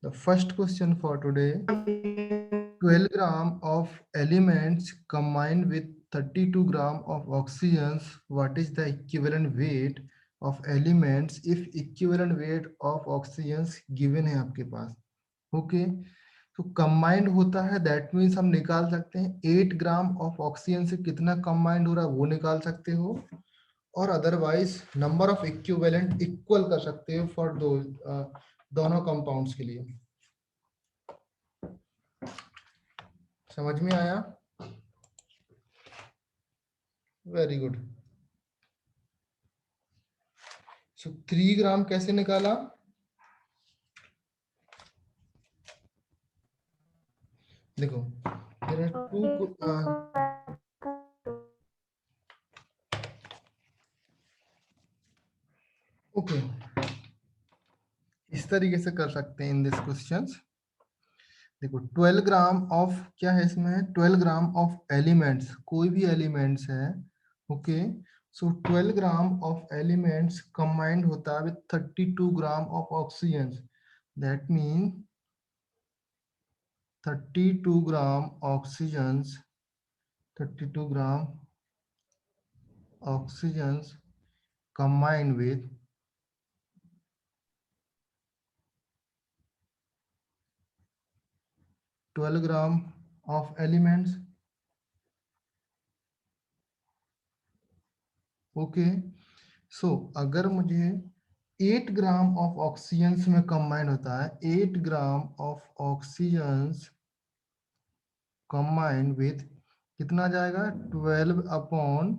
The first question for today: 12 gram of elements combined with 32 gram of oxygens. What is the equivalent weight of elements if equivalent weight of oxygens given है आपके पास? Okay, तो combined होता है, that means हम निकाल सकते हैं 8 gram of oxygen से कितना कंबाइंड हो रहा है वो निकाल सकते हो, और otherwise number of equivalent equal कर सकते हो फॉर दो दोनों कंपाउंड्स के लिए। समझ में आया? Very good. सो 3 ग्राम कैसे निकाला? देखो, there are ओके, इस तरीके से कर सकते हैं इन दिस क्वेश्चंस। देखो 12 ग्राम ऑफ, क्या है इसमें, 12 ग्राम ऑफ एलिमेंट्स, कोई भी एलिमेंट्स है। Okay, so 12 gram of elements combined होता है with 32 gram of oxygen, that mean 32 gram oxygen, 32 gram oxygen combined with 12 gram of elements. Okay, so अगर मुझे 8 ग्राम ऑफ ऑक्सीजन में कंबाइंड होता है, 8 gram of oxygen combined with कितना जाएगा, 12 upon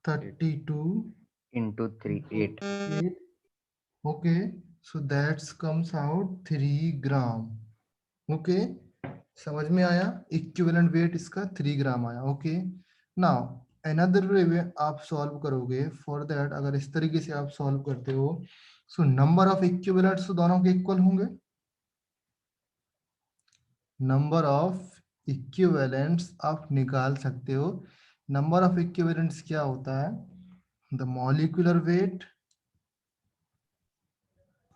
32 into 3 8 8। Okay, so that's comes out 3 gram. Okay, समझ में आया? इक्विवेलेंट वेट इसका 3 ग्राम आया। ओके, नाउ अनदर वे आप सॉल्व करोगे फॉर दैट, अगर इस तरीके से आप सॉल्व करते हो, सो नंबर ऑफ इक्विवेलेंट्स तो दोनों के इक्वल होंगे। नंबर ऑफ इक्विवेलेंट्स आप निकाल सकते हो। नंबर ऑफ इक्विवेलेंट्स क्या होता है? The molecular weight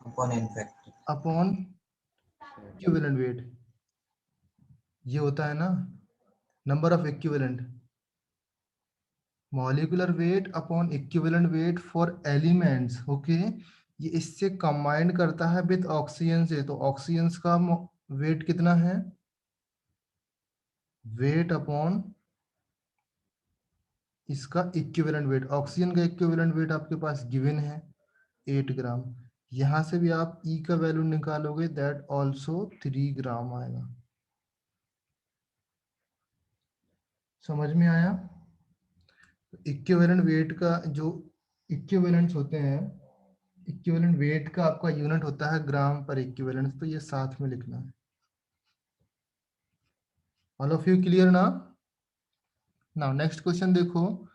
upon n factor. Upon equivalent wait, ये होता है ना number of equivalent. Molecular weight upon equivalent wait for elements. Okay, ये इससे कंबाइंड करता है विद ऑक्सीजन से, तो ऑक्सीजन का वेट कितना है, वेट अपॉन इसका इक्विवेलेंट वेट। ऑक्सीजन का इक्विवेलेंट वेट आपके पास गिवन है 8 ग्राम। यहां से भी आप ई का वैल्यू निकालोगे, दैट ऑल्सो 3 ग्राम आएगा। समझ में आया? इक्विवेलेंट वेट का जो इक्विवेलेंट्स होते हैं, इक्विवेलेंट वेट का आपका यूनिट होता है ग्राम पर इक्विवेलेंट, तो ये साथ में लिखना है। ऑल ऑफ यू क्लियर ना? नाउ नेक्स्ट क्वेश्चन देखो,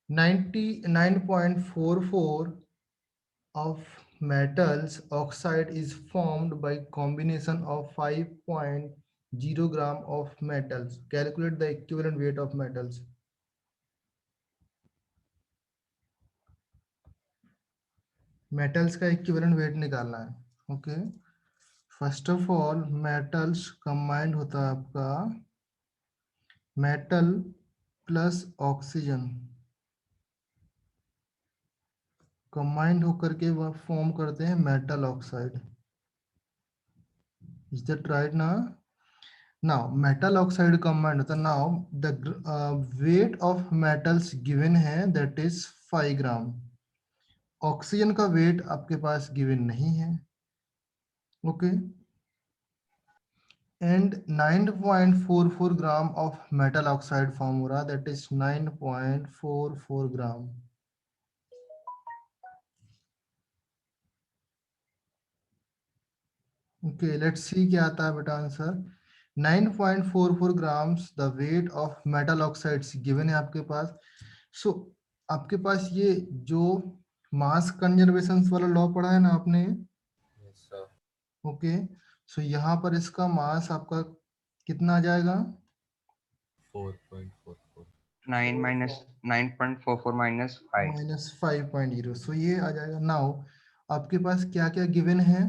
99.44 of metals oxide is formed by combination of 5.0 gram of metals. Calculate the equivalent weight of metals. Metals का इक्विवेलेंट वेट निकालना है। Okay, first of all metals combined होता है आपका metal plus oxygen, combined होकर के वह फॉर्म करते हैं metal oxide. Is that right ना? नाउ मेटल ऑक्साइड कंबाइंड होता है। Now the weight of metals given है, दैट इज 5 ग्राम। ऑक्सीजन का वेट आपके पास गिवन नहीं है। Okay, and 9.44 gram of metal oxide form हो रहा है, that is 9.44 gram. Okay, let's see क्या आता है बेटा answer. 9.44 grams the weight of metal oxides given है आपके पास। सो आपके पास ये जो मास कंजर्वेशन वाला लॉ पढ़ा है ना आपने, Yes, sir. ओके, सो यहाँ पर इसका मास आपका कितना आ जाएगा, 4.44. 9 minus 9.44 minus 5 -5.0। सो ये आ जाएगा। नाउ आपके पास क्या क्या गिवन है,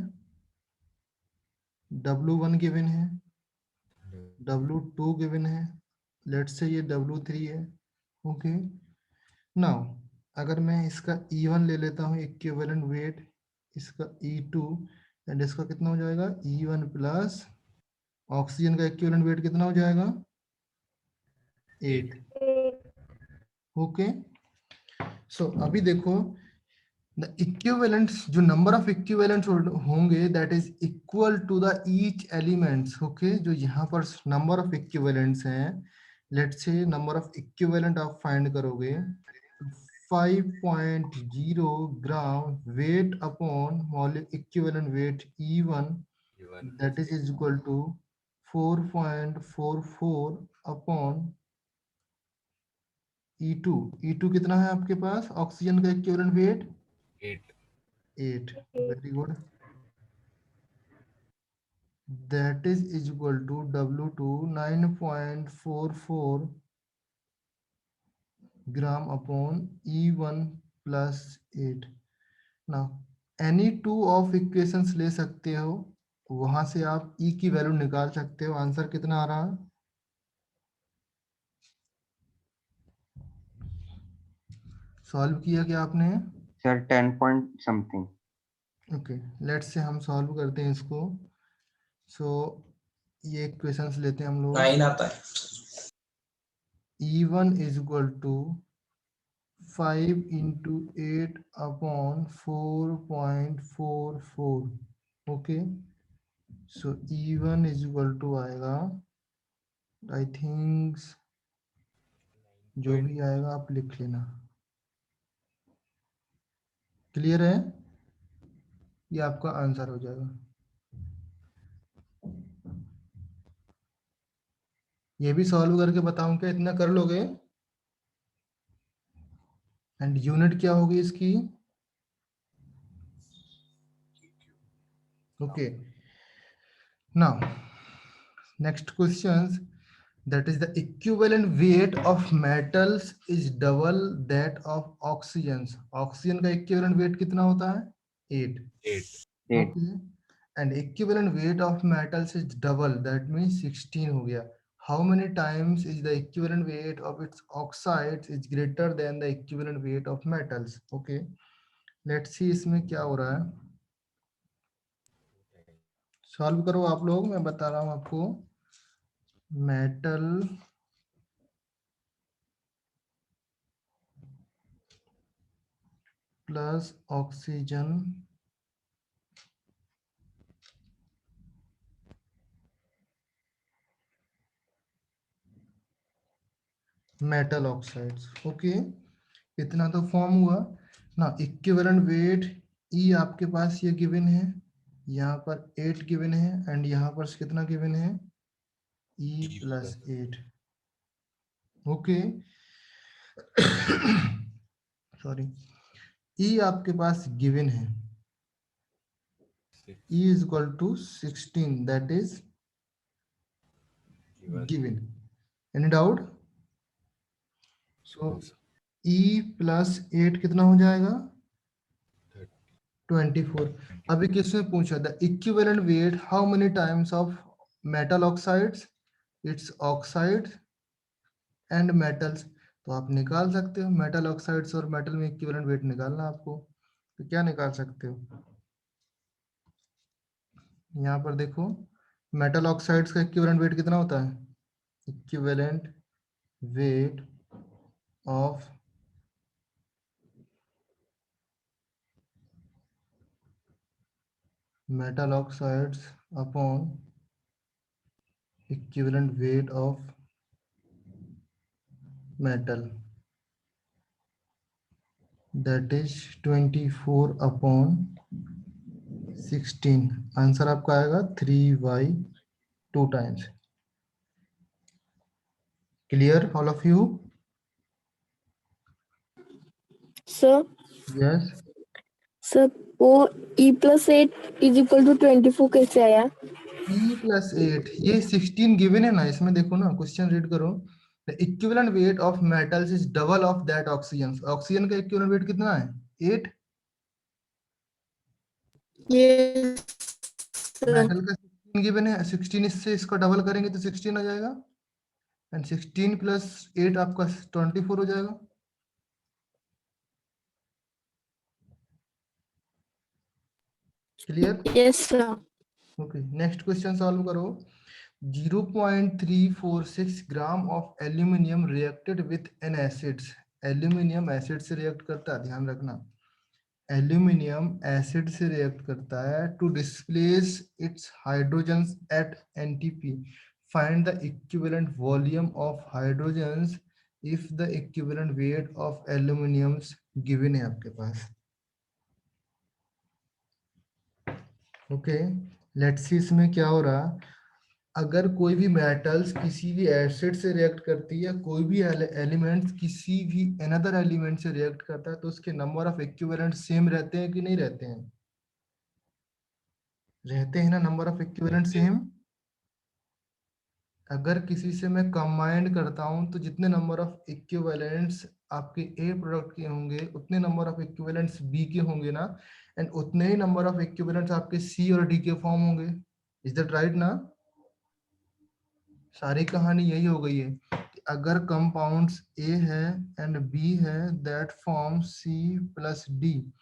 W1 गिवन है, W2 गिवन है, लेट्स से ये W3 है। ओके, नाउ अगर मैं इसका E1 ले लेता हूँ इक्विवेलेंट वेट, इसका E2 एंड इसका कितना हो जाएगा E1 प्लस ऑक्सीजन का इक्विवेलेंट वेट कितना हो जाएगा 8। ओके, सो अभी देखो द इक्विवेलेंट्स, जो नंबर ऑफ इक्विवेलेंट्स होंगे that is equal to the each elements. Okay, जो यहाँ पर नंबर ऑफ इक्विवेलेंट्स हैं, let's say number of equivalent आप फाइंड करोगे 5.0 ग्राम वेट अपॉन मॉलिक equivalent weight E1 that is equal to 4.44 upon E2। E2 कितना है आपके पास ऑक्सीजन का equivalent wait 8। Very good, that is equal to W2 9.44 gram upon E1 plus 8। Now any two of equations ले सकते हो, वहां से आप E की वैल्यू निकाल सकते हो। आंसर कितना आ रहा है, सॉल्व किया क्या आपने? Sir 10 point something। Okay, let's से हम सॉल्व करते हैं इसको। सो ये इक्वेशंस लेते हैं हम लोग। 9 आता है। E1 is equal to 5 into 8 upon 4.44। Okay, so E1 is equal to आएगा, आई थिंक जो भी आएगा आप लिख लेना। क्लियर है, ये आपका आंसर हो जाएगा। ये भी सॉल्व करके बताऊं क्या, इतना कर लोगे? एंड यूनिट क्या होगी इसकी? Okay, now next questions, that is the equivalent weight of metals is double that of oxygens। Oxygen का equivalent weight कितना होता है 8। 8। okay, and equivalent weight of metals is double, that means 16 हो गया। how many times is the equivalent weight of its oxides is greater than the equivalent weight of metals? okay, let's see इसमें क्या हो रहा है, solve करो आप लोग, मैं बता रहा हूँ आपको। Metal plus oxygen metal oxides. Okay, इतना तो फॉर्म हुआ ना। इक्विवेलेंट वेट ई आपके पास ये गिवन है, यहाँ पर 8 गिवन है एंड यहाँ पर कितना गिवन है E plus 8। Okay, sorry, E आपके पास गिवन है, E is equal to 16, that is given. Any doubt? So E plus 8 कितना हो जाएगा 24। अभी किसने पूछा the equivalent weight how many times of metal oxides, it's oxides and metals. तो आप निकाल सकते हो मेटल ऑक्साइड्स और मेटल में इक्विवेलेंट वेट निकालना आपको, तो क्या निकाल सकते हो, यहाँ पर देखो मेटल ऑक्साइड्स का इक्विवेलेंट वेट कितना होता है, equivalent weight of metal oxides upon equivalent weight of metal, that is 24 upon 16। Answer आपका आएगा 3/2 times. Clear all of you? Sir yes, sir वो E plus 8 is equal to 24 कैसे आया? E plus 8, ये 16 given है ना, इसमें देखो ना, क्वेश्चन रीड करो। The equivalent weight of metals is double of that oxygen। Oxygen का इक्विवेलेंट वेट कितना है 8, Yes, sir. मेटल का 16 गिवन है, 16 इससे इसका डबल करेंगे तो 16 आ जाएगा, एंड 16 प्लस 8 आपका 24 हो जाएगा। Clear? Yes, sir. Okay, next question solve करो। 0.346 gram of aluminium reacted with an acids. Aluminium acid से रिएक्ट करता है, ध्यान रखना, एल्यूमिनियम एसिड से रिएक्ट करता है to displace its hydrogens at NTP. Find the equivalent volume of hydrogens if the equivalent weight of aluminium's given है आपके पास। ओके, लेट्स सी इसमें क्या हो रहा। अगर कोई भी मेटल्स किसी भी एसिड से रिएक्ट करती है, कोई भी एलिमेंट्स किसी भी अनदर एलिमेंट से रिएक्ट करता है, तो उसके नंबर ऑफ इक्विवेलेंट सेम रहते हैं कि नहीं रहते हैं? रहते हैं ना, नंबर ऑफ इक्विवेलेंट सेम। अगर किसी से मैं कंबाइंड करता हूं तो जितने नंबर ऑफ इक्विवेलेंट्स आपके ए प्रोडक्ट के होंगे, उतने नंबर ऑफ इक्विवेलेंट्स बी के होंगे ना, एंड उतने ही नंबर ऑफ इक्विवेलेंट्स आपके सी और डी के फॉर्म होंगे। इज दैट राइट ना? सारी कहानी यही हो गई है कि अगर कंपाउंड्स ए है एंड बी है, that form C plus D.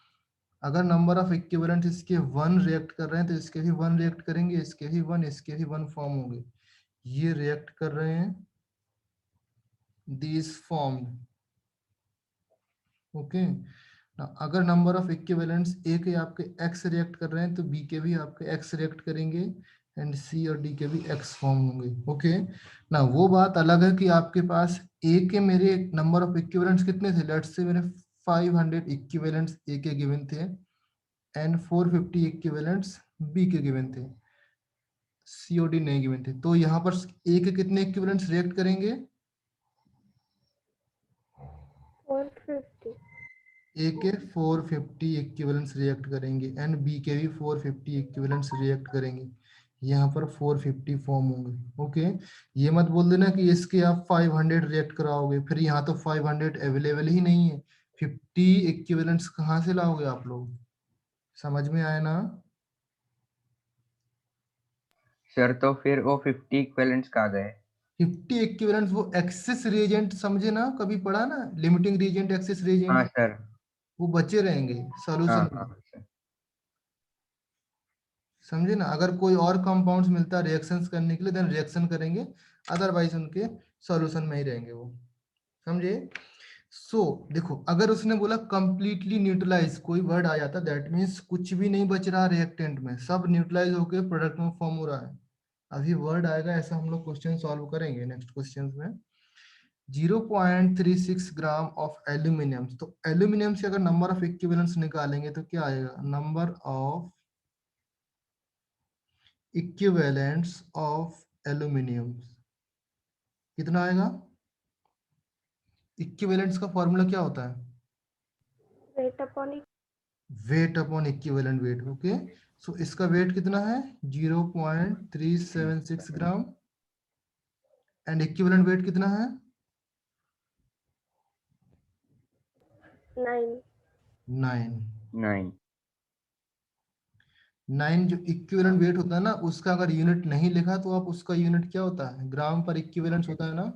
अगर नंबर ऑफ इक्विवेलेंट इसके 1 रिएक्ट कर रहे हैं तो इसके भी 1 रिएक्ट करेंगे, इसके भी 1, इसके भी 1 फॉर्म होंगे। ये रिएक्ट कर रहे हैं, these formed, ओके ना। अगर नंबर ऑफ इक्विवेलेंट्स ए के आपके एक्स रिएक्ट कर रहे हैं तो बी के भी आपके एक्स रिएक्ट करेंगे, एंड सी और डी के भी एक्स फॉर्म होंगे। ओके ना, वो बात अलग है कि आपके पास ए के मेरे नंबर ऑफ इक्विवेलेंट्स कितने थे। लेट्स से मेरे 500 इक्विवेलेंट्स ए के गिवन थे, एंड 450 इक्विवेलेंट्स बी के गिवन थे, सी और डी नहीं गिवन थे। तो यहाँ पर ए के कितने इक्विवेलेंट्स रिएक्ट करेंगे? 450. ए के 450 इक्विवेलेंट्स रिएक्ट करेंगे, एंड बी के भी 450 इक्विवेलेंट्स रिएक्ट करेंगे। यहाँ पर 450 फॉर्म होंगे। ओके, ये मत बोल देना कि इसके आप 500 रिएक्ट कराओगे, फिर यहाँ तो 500 अवेलेबल ही नहीं है। 50 इक्विवेलेंट्स कहाँ से लाओगे आप लोग? समझ में आया ना? सर तो फिर वो 50 इक्विवेलेंट्स कहाँ गए? 50 इक्विवेलेंट्स वो एक्सेस रिएजेंट, समझे ना, कभी पढ़ा ना, लिमिटिंग रिएजेंट, एक्सेस हाँ रिएजेंट, सर, वो बचे रहेंगे हाँ सॉल्यूशन हाँ में। सर। समझे ना? अगर कोई और कंपाउंड्स मिलता है रिएक्शंस करने के लिए, देन रिएक्शन करेंगे, अदरवाइज उनके सॉल्यूशन में ही रहेंगे वो। समझे? सो देखो, अगर उसने बोला कंप्लीटली न्यूट्रलाइज, कोई वर्ड आ जाता, दैट मीन्स कुछ भी नहीं बच रहा रिएक्टेंट में, सब न्यूट्रलाइज होकर प्रोडक्ट में फॉर्म हो रहा है। अभी वर्ड आएगा, ऐसा हम लोग क्वेश्चन सॉल्व करेंगे नेक्स्ट क्वेश्चन में। 0.36 ग्राम ऑफ एल्यूमिनियम। तो एल्यूमिनियम से अगर नंबर ऑफ इक्विवेलेंट्स निकालेंगे तो क्या आएगा? Number of equivalents of aluminium कितना आएगा? इक्विवेलेंट्स का फॉर्मूला क्या होता है? Weight upon it. Weight upon equivalent weight. Okay, so इसका वेट कितना है? 0.376 ग्राम, एंड इक्विवेलेंट वेट कितना है? 9. 9। 9। 9 जो इक्विवेलेंट वेट होता है ना, उसका अगर यूनिट नहीं लिखा तो आप उसका यूनिट क्या होता है? ग्राम पर इक्विवेलेंट होता है ना।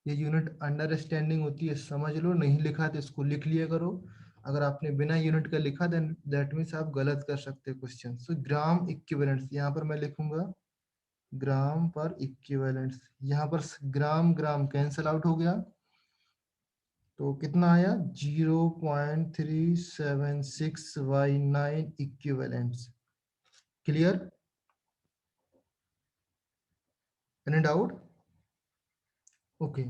ये यूनिट अंडरस्टैंडिंग होती है, समझ लो। नहीं लिखा है तो इसको लिख लिया करो। अगर आपने बिना यूनिट का लिखा देन दैट मीन्स आप गलत कर सकते हो क्वेश्चन। सो ग्राम इक्विवेलेंट्स, यहाँ पर मैं लिखूंगा ग्राम पर इक्विवेलेंट्स। यहाँ पर ग्राम ग्राम कैंसिल आउट हो गया, तो कितना आया? 0.376/9 equivalents. Clear? Any doubt? Okay,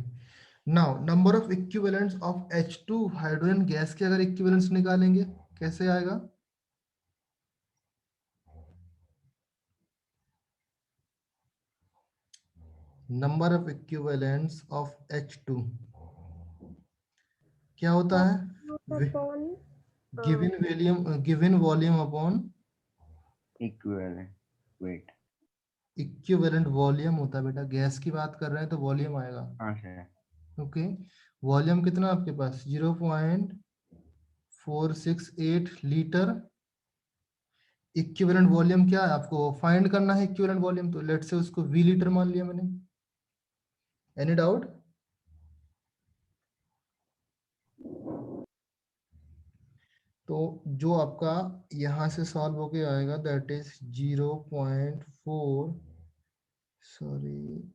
now number of equivalents of H2 hydrogen gas के अगर इक्विवेलेंट्स निकालेंगे कैसे आएगा? Number of equivalents of H2 क्या होता है? Upon given volume upon equivalent wait. Equivalent volume होता है बेटा। गैस की बात कर रहे हैं तो वॉल्यूम आएगा। हाँ सर। ओके, वॉल्यूम कितना आपके पास? 0.468 लीटर, इक्विवेलेंट वॉल्यूम क्या है, आपको फाइंड करना है इक्विवेलेंट वॉल्यूम, तो लेट से उसको V लीटर मान लिया मैंने। Any doubt? तो जो आपका यहां से सॉल्व होके आएगा that is 0.4, sorry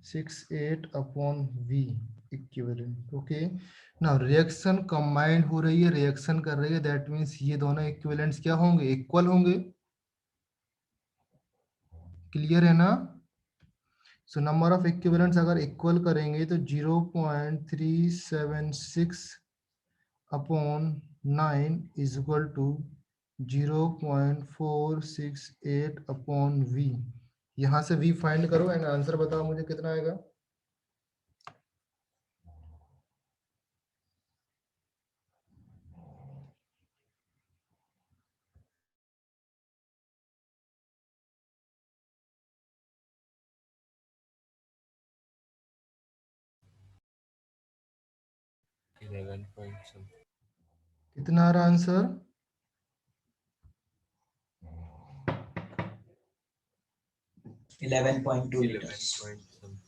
68 upon V equivalent. Okay, now reaction combined हो रही है, रिएक्शन कर रही है, दैट मींस ये दोनों इक्विवेलेंट्स क्या होंगे, इक्वल होंगे। क्लियर है ना? सो नंबर ऑफ इक्विवेलेंट्स अगर इक्वल करेंगे तो 0.376 upon 9 is equal to 0.468 upon V। यहां से V फाइंड करो एंड आंसर बताओ मुझे कितना आएगा। 11 point something. कितना आ रहा answer? 11.2 11 liters. point something.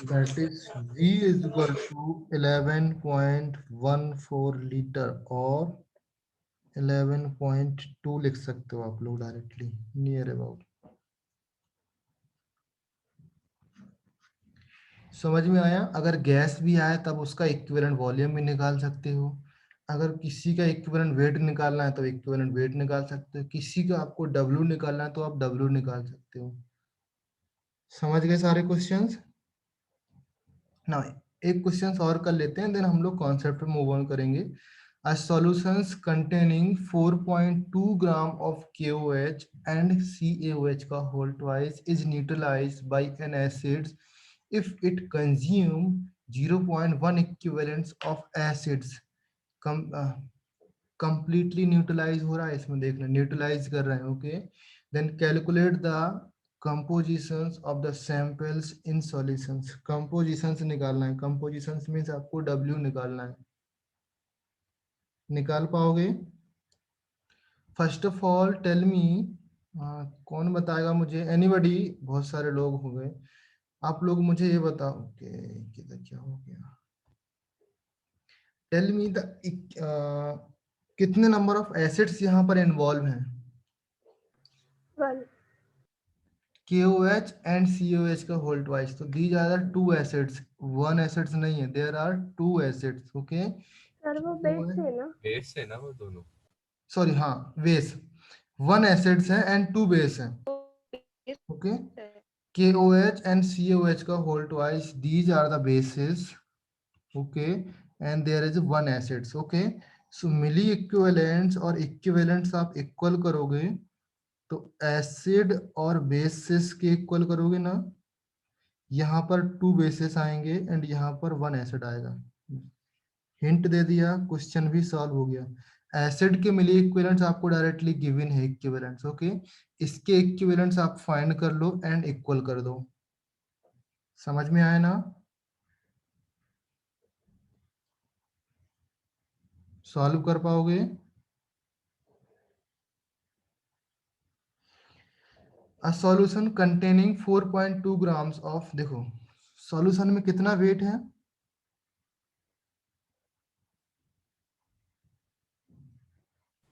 That is V is equal to 11.14 litre और 11.2 लिख सकते हो आप लोग डायरेक्टली, नियर अबाउट। समझ में आया? अगर गैस भी आए तब उसका इक्विवेलेंट वॉल्यूम भी निकाल सकते हो। अगर किसी का इक्विवेलेंट वेट निकालना है तो इक्विवेलेंट वेट निकाल सकते हो। किसी का आपको W निकालना है तो आप W निकाल सकते हो। समझ गए सारे क्वेश्चंस? ना एक क्वेश्चन और कर लेते हैं, देन हम लोग कॉन्सेप्ट पे मूव ऑन करेंगे। A solutions containing 4.2 gram of KOH and CaOH का whole twice is neutralized by an acid if it consume 0.1 equivalents of acids। completely neutralise हो रहा है, इसमें देखना न्यूट्रलाइज कर रहे हैं। Okay, then calculate the compositions of the samples in solutions। compositions निकालना है, compositions मीन्स आपको W निकालना है। निकाल पाओगे? First of all tell me, कौन बताएगा मुझे? एनीबडी? बहुत सारे लोग हो गए, आप लोग मुझे ये बताओ कि क्या हो गया। टेल मी द कितने नंबर ऑफ एसिड्स यहाँ पर इन्वॉल्व हैं? 1 KOH and COH का होल ट्वाइस, तो these are the two acids, one acids नहीं है, there are two acids. Okay, sir वो बेस है ना? बेस है ना वो दोनों। सॉरी हाँ बेस, वन एसिड्स है एंड टू बेस है। ओके, KOH and COH का whole twice, these are the bases, okay, and there is one acids। okay, so milli equivalents और इक्विवेलेंट्स आप इक्वल करोगे तो एसिड और बेसिस के इक्वल करोगे ना, यहाँ पर टू बेसिस आएंगे एंड यहाँ पर वन एसिड आएगा। हिंट दे दिया, क्वेश्चन भी सॉल्व हो गया। एसिड के मिली इक्विवेलेंट्स आपको डायरेक्टली गिवन है इक्विवेलेंट्स। ओके, इसके इक्विवेलेंट्स आप फाइंड कर लो एंड इक्वल कर दो। समझ में आया ना? सॉल्व कर पाओगे? A solution containing 4.2 grams of, देखो सॉल्यूशन में कितना वेट है?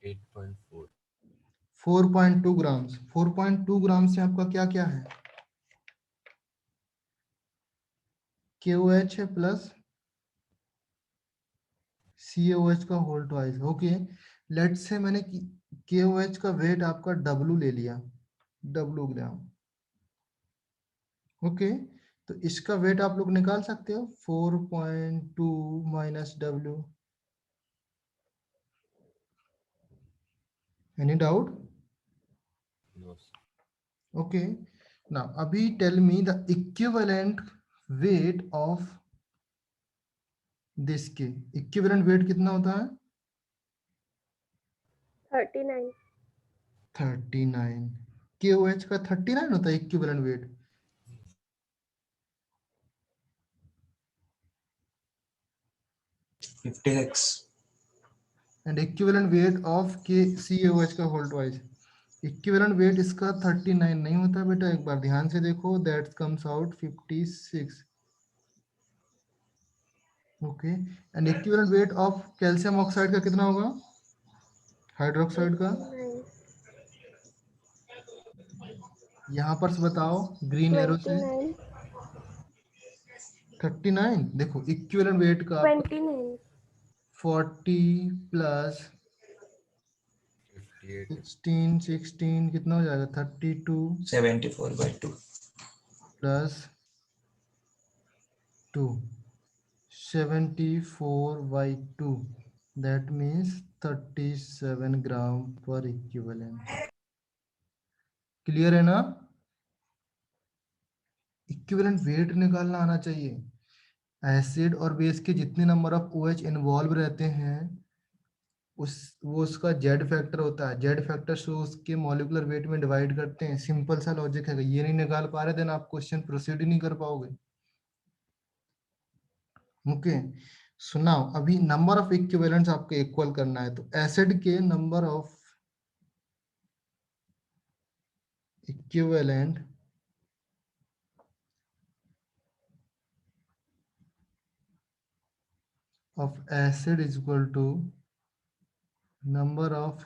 8.4 4.2 ग्राम्स। 4.2 ग्राम से आपका क्या क्या है? KOH है प्लस COH का whole twice. Okay, let's say मैंने KOH का वेट आपका W ले लिया, W ग्राम। ओके, तो इसका वेट आप लोग निकाल सकते हो, 4.2 minus W। Any doubt? no Okay, now abhi tell me the equivalent weight of this के equivalent weight कितना होता है? 39 39। KOH का 39 होता है equivalent weight। 56. And equivalent weight of KCOH का होल ट्वाइस, इक्विवेलेंट वेट इसका 39 नहीं होता बेटा, एक बार ध्यान से देखो, that comes out 56. Okay, and equivalent weight of calcium oxide का कितना होगा, हाइड्रोक्साइड का, 89, यहाँ पर से बताओ ग्रीन एरो से, 29, 39. देखो इक्विवेलेंट वेट का आपका 29, 40 प्लस 58. 16 कितना हो जाएगा, 32 74/2. प्लस 2, 74/2, that means 37 ग्राम पर इक्विवेलेंट. क्लियर है ना? इक्विवेलेंट वेट निकालना आना चाहिए. एसिड और बेस के जितने नंबर ऑफ OH इन्वॉल्व रहते हैं वो उसका जेड फैक्टर होता है, जेड फैक्टर से उसके मॉलिक्यूलर वेट में डिवाइड करते हैं. सिंपल सा लॉजिक है, ये नहीं निकाल पा रहे देन आप क्वेश्चन प्रोसीड ही नहीं कर पाओगे. ओके, सुनाओ, अभी नंबर ऑफ इक्विवेलेंट्स आपको इक्वल करना है, तो एसिड के number of equivalent of acid is equal to number of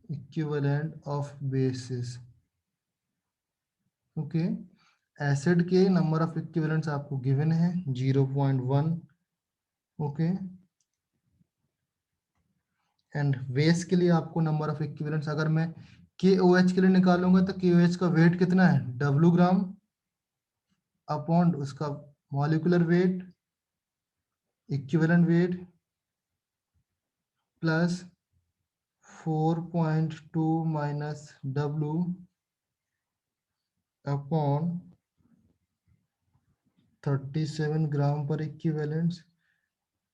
equivalent of bases. Okay, acid के नंबर ऑफ इक्विवेलेंट्स आपको गिवन है 0.1. ओके, एंड बेस के लिए आपको नंबर ऑफ इक्विवेलेंट्स, अगर मैं KOH के लिए निकालूंगा तो KOH का वेट कितना है, W ग्राम अपॉन उसका molecular weight, equivalent weight plus 4.2 minus W upon 37 ग्राम पर इक्विवेलेंट्स.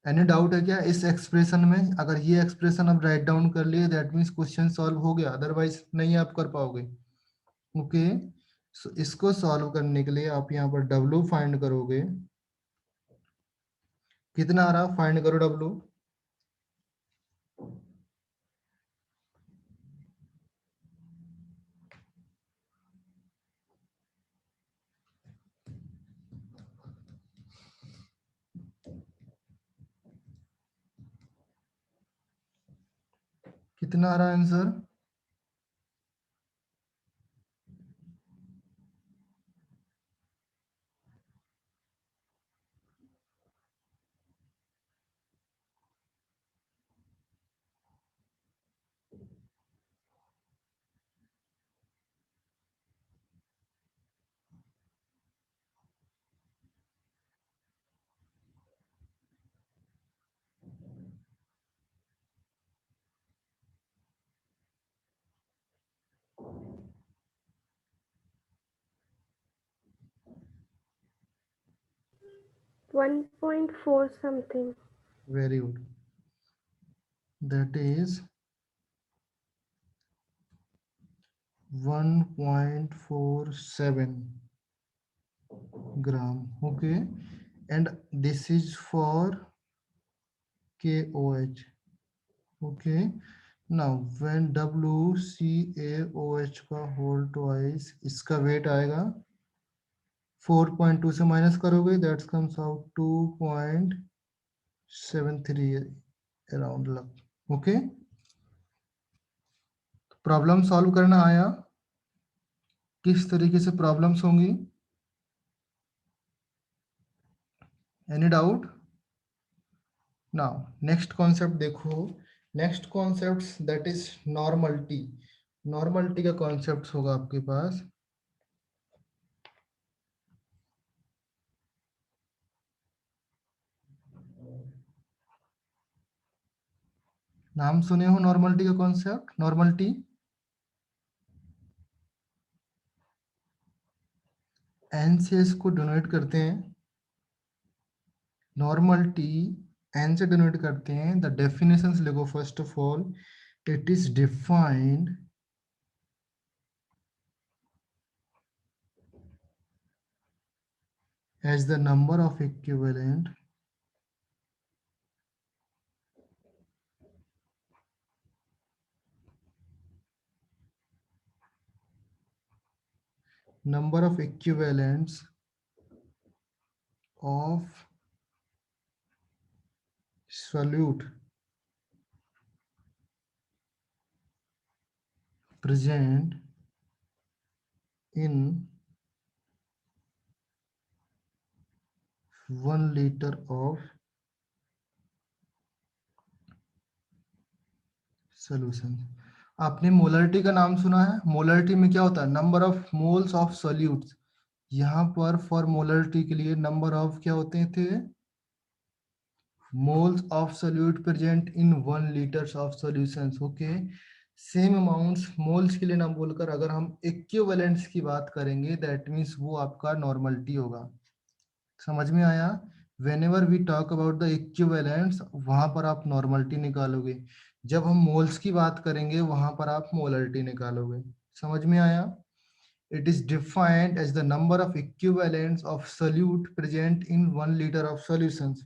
एनी डाउट है क्या इस एक्सप्रेशन में? अगर ये एक्सप्रेशन आप राइट डाउन कर लिए दैट मीन्स क्वेश्चन सॉल्व हो गया, अदरवाइज नहीं आप कर पाओगे. ओके, सो इसको सॉल्व करने के लिए आप यहाँ पर W फाइंड करोगे, कितना आ रहा, फाइंड करो W. कितना आ रहा है answer? one point four something. Very good, that is 1.47 gram. Okay, and this is for KOH. Okay, now when WCaOH का होल ट्वाइस, इसका वेट आएगा 4.2 से माइनस करोगे दैट कम्स आउट 2.73 अराउंड लग. ओके, प्रॉब्लम सॉल्व करना आया, किस तरीके से प्रॉब्लम्स होंगी, any doubt? Now next concept देखो, next concept that is normality. Normality का कॉन्सेप्ट होगा आपके पास. नाम सुने हो नॉर्मलिटी का कॉन्सेप्ट? नॉर्मलिटी एन से इसको डोनेट करते हैं, नॉर्मलिटी एन से डोनेट करते हैं. द डेफिनेशंस लिखो first of all, it is defined as the number of equivalent number of equivalents of solute present in 1 liter of solution। आपने मोलरिटी का नाम सुना है? मोलरिटी में क्या होता है? Number of moles of solutes. यहाँ पर फॉर मोलरिटी के लिए नंबर ऑफ क्या होते थे? moles of solute present in 1 liters of solutions। Okay, same amounts moles के लिए ना बोलकर अगर हम इक्विवेलेंट्स की बात करेंगे दैट मीन्स वो आपका नॉर्मलिटी होगा। समझ में आया? whenever we talk about the equivalents वहां पर आप नॉर्मलिटी निकालोगे, जब हम मोल्स की बात करेंगे वहां पर आप मोलरिटी निकालोगे। समझ में आया? It is defined as the number of equivalents of solute present in 1 liter of solutions।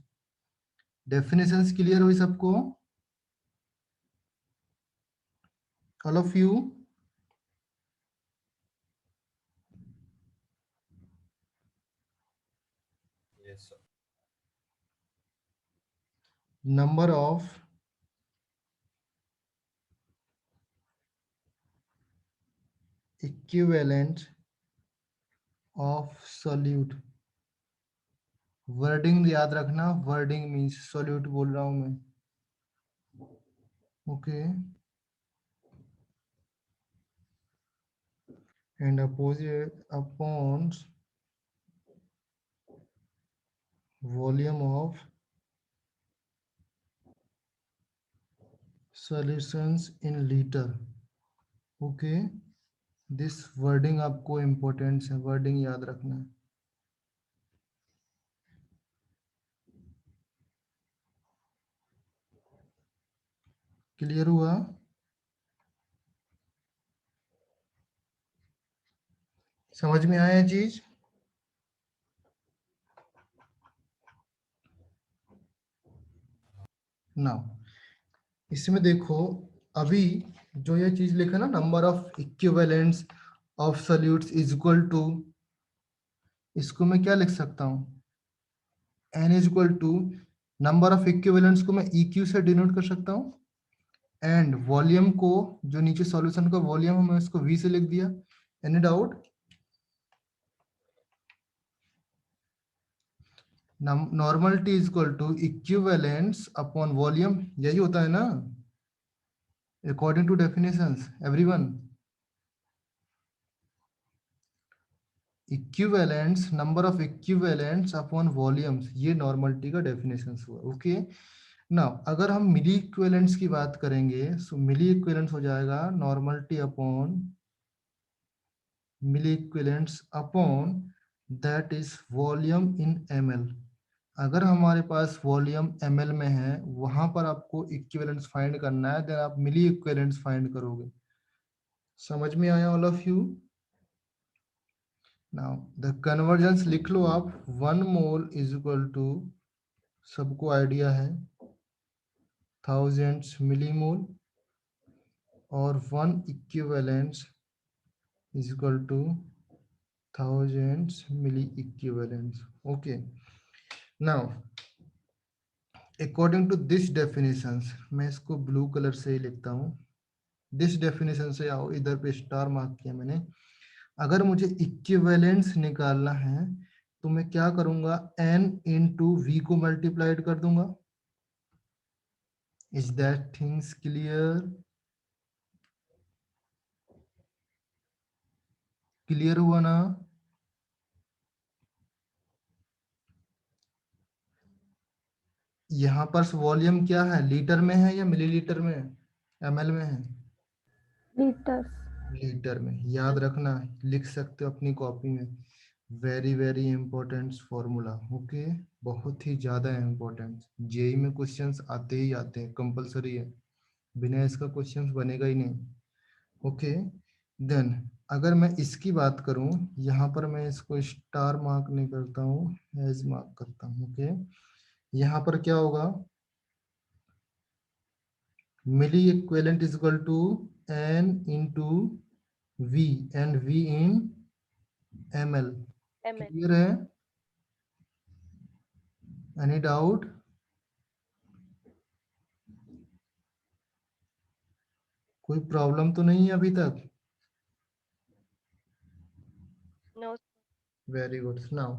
Definitions clear हुई सबको? All of you? Yes, sir. Number of equivalent of solute. Wording याद रखना, वर्डिंग मीन्स सोल्यूट बोल रहा हूं मैं। Okay, and opposite upon volume of solutions in litre. Okay, this wording आपको important है, वर्डिंग याद रखना है। क्लियर हुआ? समझ में आया ये चीज? नाउ इसमें देखो, अभी जो ये चीज लिखा ना, number of equivalents of solutes is equal to, इसको मैं क्या लिख सकता हूँ? n is equal to number of equivalents को मैं EQ से डिनोट कर सकता हूँ, एंड वॉल्यूम को, जो नीचे सॉल्यूशन का वॉल्यूम है मैं उसको V से लिख दिया। Any doubt? Normality is equal to equivalents upon volume, यही होता है ना according to definitions everyone? Equivalents, number of equivalents upon volumes, ये नॉर्मलिटी का डेफिनेशन हुआ। ओके, नाउ अगर हम मिली इक्विवेलेंट्स की बात करेंगे, सो मिली इक्विवेलेंट्स हो जाएगा normality upon milli equivalents upon that is volume in ml। अगर हमारे पास वॉल्यूम ml में है, वहां पर आपको इक्विवेलेंट्स फाइंड करना है, देन आप मिली इक्विवेलेंट्स फाइंड करोगे। समझ में आया all of you? Now the convergence लिख लो आप, 1 मोल इज इक्वल टू, सबको आइडिया है, थाउजेंड्स मिलीमोल, और 1 equivalents is equal to thousands milli equivalents. Okay, now according to this definitions, मैं इसको ब्लू कलर से ही लिखता हूँ। दिस डेफिनेशन से आओ, इधर पे स्टार मार्क किया मैंने। अगर मुझे इक्विवेलेंट्स निकालना है तो मैं क्या करूंगा? n इंटू वी को मल्टीप्लाइड कर दूंगा। Is that things clear? Clear हुआ ना? यहाँ पर वॉल्यूम क्या है? लीटर में है या मिलीलीटर में? ml में है? लीटर। लीटर में। याद रखना, लिख सकते हो अपनी कॉपी में। Very very important formula. Okay, बहुत ही ज्यादा इंपॉर्टेंट, जेई में क्वेश्चंस आते ही आते हैं, कंपलसरी है, बिना इसका क्वेश्चंस बनेगा ही नहीं। ओके, देन अगर मैं इसकी बात करूं, यहाँ पर मैं इसको स्टार मार्क नहीं करता हूँ, एज मार्क करता हूँ। ओके, यहाँ पर क्या होगा? Milliequivalent is equal to n into v, and v in ml. ml. Clear है? Any doubt? कोई प्रॉब्लम तो नहीं है अभी तक? No. Very good. नाउ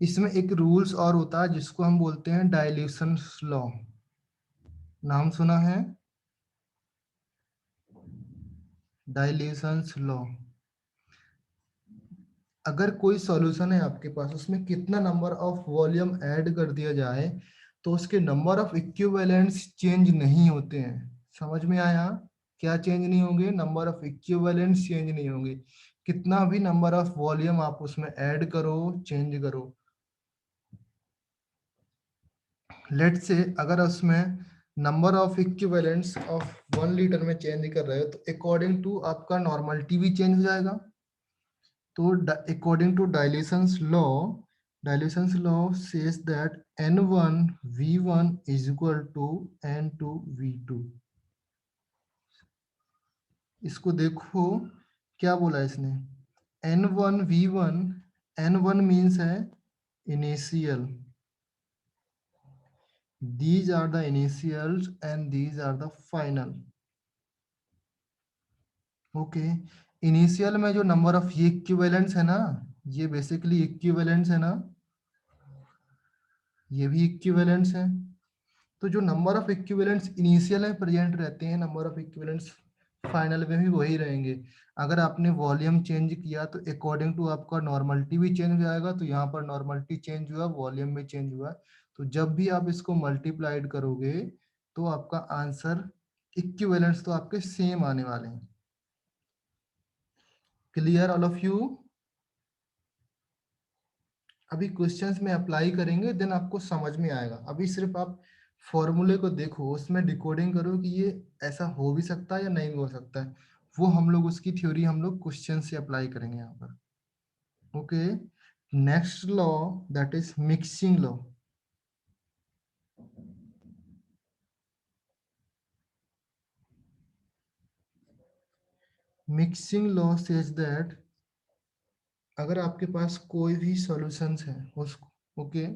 इसमें एक रूल्स और होता है जिसको हम बोलते हैं डाइल्यूशन लॉ. नाम सुना है? Dilution law. अगर कोई सॉल्यूशन है आपके पास, उसमें कितना नंबर ऑफ वॉल्यूम ऐड कर दिया जाए तो उसके नंबर ऑफ इक्विवेलेंट्स चेंज नहीं होते हैं. समझ में आया? क्या चेंज नहीं होंगे? नंबर ऑफ इक्विवेलेंट्स चेंज नहीं होंगे. कितना भी नंबर ऑफ वॉल्यूम आप उसमें ऐड करो, चेंज करो. लेट्स से अगर उसमें number of equivalents of 1 litre में चेंज कर रहे हो तो अकॉर्डिंग टू आपका नॉर्मलिटी भी चेंज हो जाएगा. तो according to dilutions law says that N1 V1 is equal to N2 V2. इसको देखो क्या बोला इसने. N1 V1, N1 means है initial. These are the initials and these are the final. Okay. Initial में जो नंबर ऑफ ये equivalents है ना, ये बेसिकली इक्विवेलेंट्स है ना, ये भी इक्विवेलेंट्स हैं. तो जो नंबर ऑफ इक्विवेलेंट्स इनिशियल में प्रेजेंट रहते हैं, नंबर ऑफ इक्विवेलेंट्स फाइनल में भी वही रहेंगे. अगर आपने वॉल्यूम चेंज किया तो अकॉर्डिंग टू आपका नॉर्मलिटी भी चेंज हो जाएगा. तो यहाँ पर नॉर्मलिटी चेंज हुआ, वॉल्यूम में चेंज हुआ. तो जब भी आप इसको मल्टीप्लाइड करोगे तो आपका आंसर इक्विवेलेंट्स तो आपके सेम आने वाले हैं. Clear all of you? अभी क्वेश्चंस में अप्लाई करेंगे देन आपको समझ में आएगा. अभी सिर्फ आप फॉर्मूले को देखो, उसमें डिकोडिंग करो कि ये ऐसा हो भी सकता है या नहीं भी हो सकता है. वो हम लोग उसकी थ्योरी हम लोग क्वेश्चन से अप्लाई करेंगे यहाँ पर. Okay. Next law that is mixing law. Mixing law says that अगर आपके पास कोई भी सॉल्यूशंस है उसको, ओके,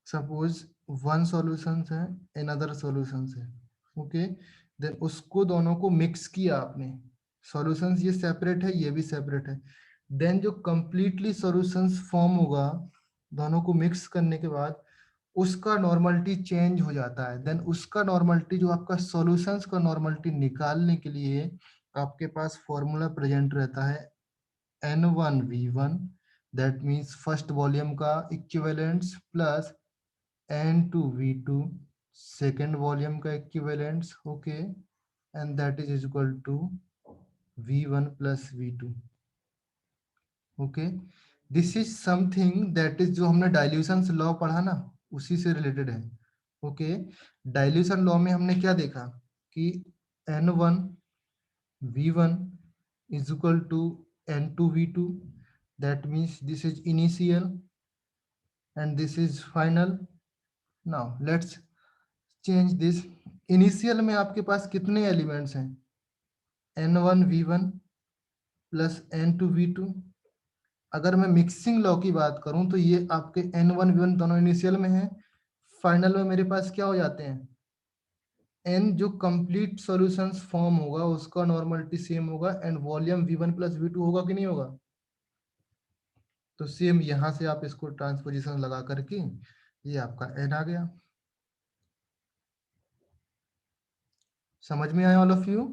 सपोज वन सॉल्यूशंस है, अनदर सॉल्यूशंस है, ओके, देन उसको दोनों को मिक्स किया आपने. सॉल्यूशंस ये सेपरेट है, ये भी सेपरेट है. देन जो कंप्लीटली सॉल्यूशंस फॉर्म होगा दोनों को मिक्स करने के बाद, उसका नॉर्मलिटी चेंज हो जाता है. देन उसका नॉर्मलिटी, जो आपका सॉल्यूशंस का नॉर्मलिटी निकालने के लिए आपके पास फॉर्मूला प्रेजेंट रहता है N1 V1, that means first volume का equivalents plus N2 V2 second volume का equivalents, okay, and that is equal to V1 plus V2. Okay. This is something that is जो हमने डाइल्यूशन लॉ पढ़ा ना, उसी से रिलेटेड है. Okay. Dilution law में हमने क्या देखा कि N1 V1 is equal to N2 V2. That means this is initial and this is final. Now let's change this. Initial में आपके पास कितने एलिमेंट्स हैं? N1 V1 plus N2 V2. अगर मैं मिक्सिंग लॉ की बात करूं तो ये आपके N1 V1 दोनों इनिशियल में हैं. फाइनल में मेरे पास क्या हो जाते हैं? N जो कंप्लीट सॉल्यूशंस फॉर्म होगा उसका नॉर्मलिटी सेम होगा and volume V1 plus V2 होगा कि नहीं होगा? तो सेम यहां से आप इसको ट्रांसपोजिशन लगा करके ये आपका N आ गया. समझ में आया ऑल ऑफ यू?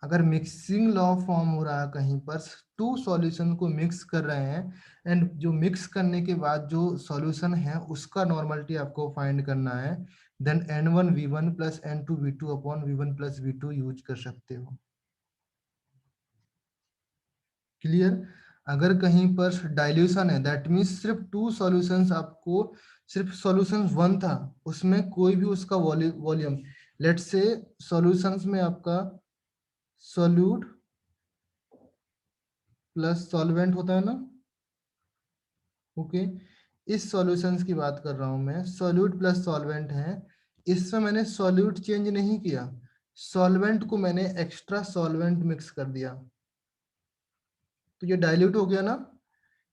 अगर मिक्सिंग लॉ फॉर्म हो रहा है कहीं पर, टू सॉल्यूशन को मिक्स कर रहे हैं एंड जो मिक्स करने के बाद जो सॉल्यूशन है उसका नॉर्मलिटी आपको फाइंड करना है, then N1 V1 plus N2 V2 upon V1 plus V2 use कर सकते हो. क्लियर? अगर कहीं पर डाइल्यूशन है दैट मीन्स सिर्फ टू सॉल्यूशंस, आपको सिर्फ सॉल्यूशन वन था, उसमें कोई भी उसका वॉल्यूम, लेट्स से सॉल्यूशंस में आपका सॉल्यूट प्लस सॉल्वेंट होता है ना, ओके. इस सॉल्यूशंस की बात कर रहा हूं मैं, सॉल्यूट प्लस सॉल्वेंट है. इसमें मैंने सॉल्यूट चेंज नहीं किया, सॉल्वेंट को मैंने एक्स्ट्रा सॉल्वेंट मिक्स कर दिया, तो ये डाइल्यूट हो गया ना.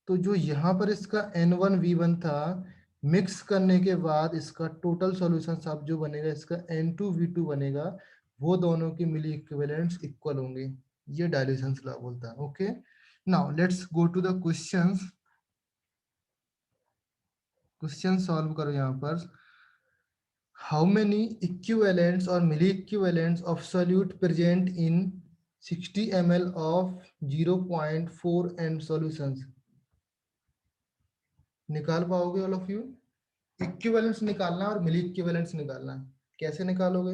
तो जो यहाँ पर इसका N1V1 था, मिक्स करने के बाद इसका टोटल सॉल्यूशन अब जो बनेगा इसका N2V2 बनेगा, वो दोनों के मिली इक्विवेलेंट्स इक्वल होंगे। ये डायल्यूशन लॉ बोलता है। Okay, now let's go to the questions. Question solve करो यहाँ पर। How many equivalents or milli equivalents of solute present in 60 ml of 0.4 N solutions? निकाल पाओगे ऑल ऑफ यू? इक्विवेलेंट्स निकालना और मिली इक्विवेलेंट्स निकालना, कैसे निकालोगे?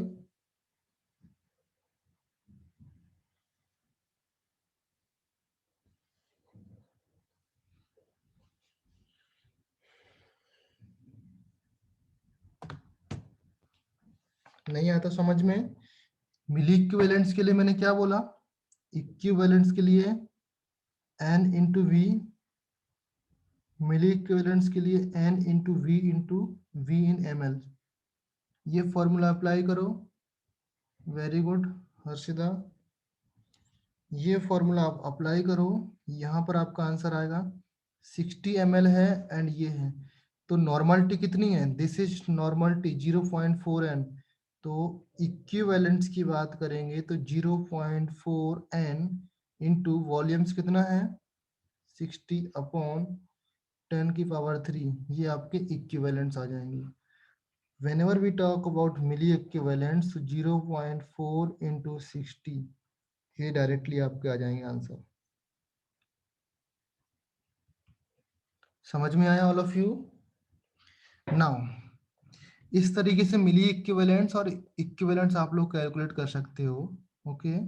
नहीं आता समझ में? मिली इक्विवेलेंट्स के लिए मैंने क्या बोला? इक्विवेलेंट्स के लिए N into V, milli equivalents के लिए N into V in ml। ये फॉर्मूला अप्लाई करो। वेरी गुड हर्षिदा, ये फॉर्मूला आप अप्लाई करो। यहाँ पर आपका आंसर आएगा 60 ml है एंड ये है, तो नॉर्मलिटी कितनी है? This is normality 0.4 N। तो इक्विवेलेंट्स की बात करेंगे तो 0.4 N इंटू वॉल्यूम्स कितना है? 60/10⁻3। ये आपके इक्विवेलेंट्स आ जाएंगे। Whenever we talk about milli equivalents, 0.4 into 60, ये डायरेक्टली आपके आ जाएंगे आंसर। समझ में आया ऑल ऑफ यू? नाउ इस तरीके से मिली इक्विवेलेंट्स और इक्विवेलेंट्स आप लोग कैलकुलेट कर सकते हो। ओके,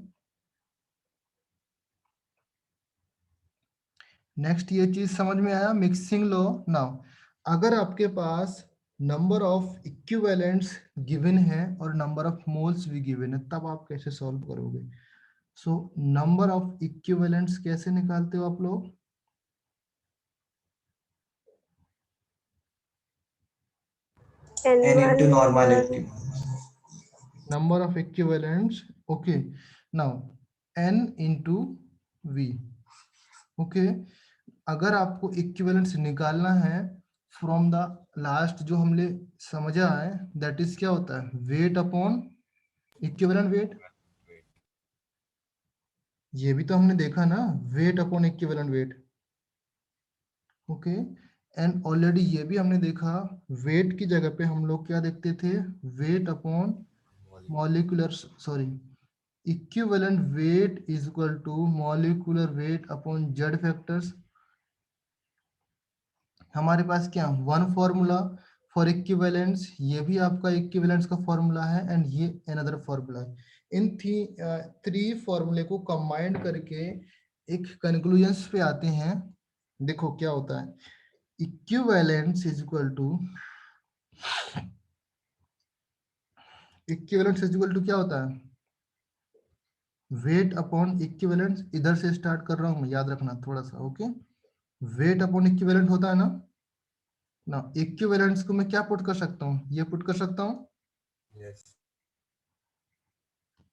नेक्स्ट ये चीज समझ में आया, मिक्सिंग लॉ। नाउ अगर आपके पास नंबर ऑफ इक्विवेलेंट्स गिवन है और नंबर ऑफ मोल्स भी गिवन है, तब आप कैसे सॉल्व करोगे? सो नंबर ऑफ इक्विवेलेंट्स कैसे निकालते हो आप लोग? N into normality. Number of equivalents. Okay, now N into V. Okay, अगर आपको इक्विवेलेंट्स निकालना है फ्रॉम द लास्ट जो हमने समझा है, दैट इज क्या होता है? Weight upon equivalent wait. ये भी तो हमने देखा ना, wait upon equivalent weight. Okay, and already ये भी हमने देखा, वेट की जगह पे हम लोग क्या देखते थे? Weight upon molecular, sorry, equivalent weight is equal to molecular weight upon Z factors. हमारे पास क्या वन फॉर्मूला फॉर इक्विवेलेंट्स, ये भी आपका इक्विवेलेंट्स का फॉर्मूला है एंड ये अनदर फॉर्मूला है। इन थ्री फॉर्मूले को कंबाइंड करके एक कंक्लूजन्स पे आते हैं। देखो क्या होता है, equivalents is equal to, equivalents is equal to क्या होता है? Weight upon equivalents. इधर से स्टार्ट कर रहा हूं मैं, याद रखना थोड़ा सा। ओके, वेट अपॉन इक्विवेलेंट होता है ना। ना इक्विवेलेंट्स को मैं क्या पुट कर सकता हूँ? ये पुट कर सकता हूँ, Yes.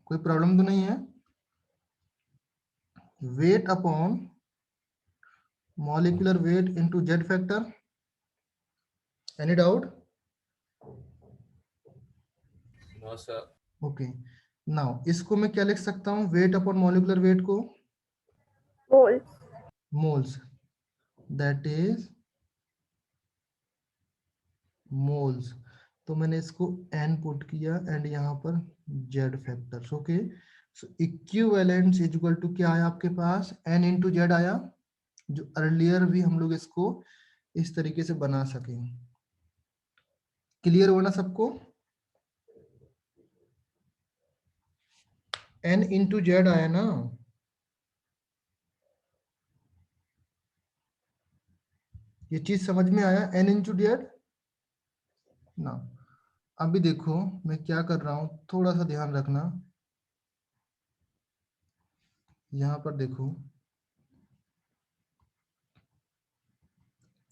कोई प्रॉब्लम तो नहीं है। Weight upon molecular weight into Z factor. Any doubt? No, sir. Okay, now इसको मैं क्या लिख सकता हूँ? वेट अपॉन मॉलिक्यूलर वेट को Moles. Moles, that is moles. तो मैंने इसको n पुट किया एंड यहाँ पर z factors. Okay, so equivalents is equal to क्या आया आपके पास? n इंटू जेड आया, जो अर्लियर भी हम लोग इसको इस तरीके से बना सके। क्लियर होना सबको? n इंटू जेड आया ना, ये चीज समझ में आया? n इंटू जेड ना। अभी देखो मैं क्या कर रहा हूं, थोड़ा सा ध्यान रखना। यहां पर देखो,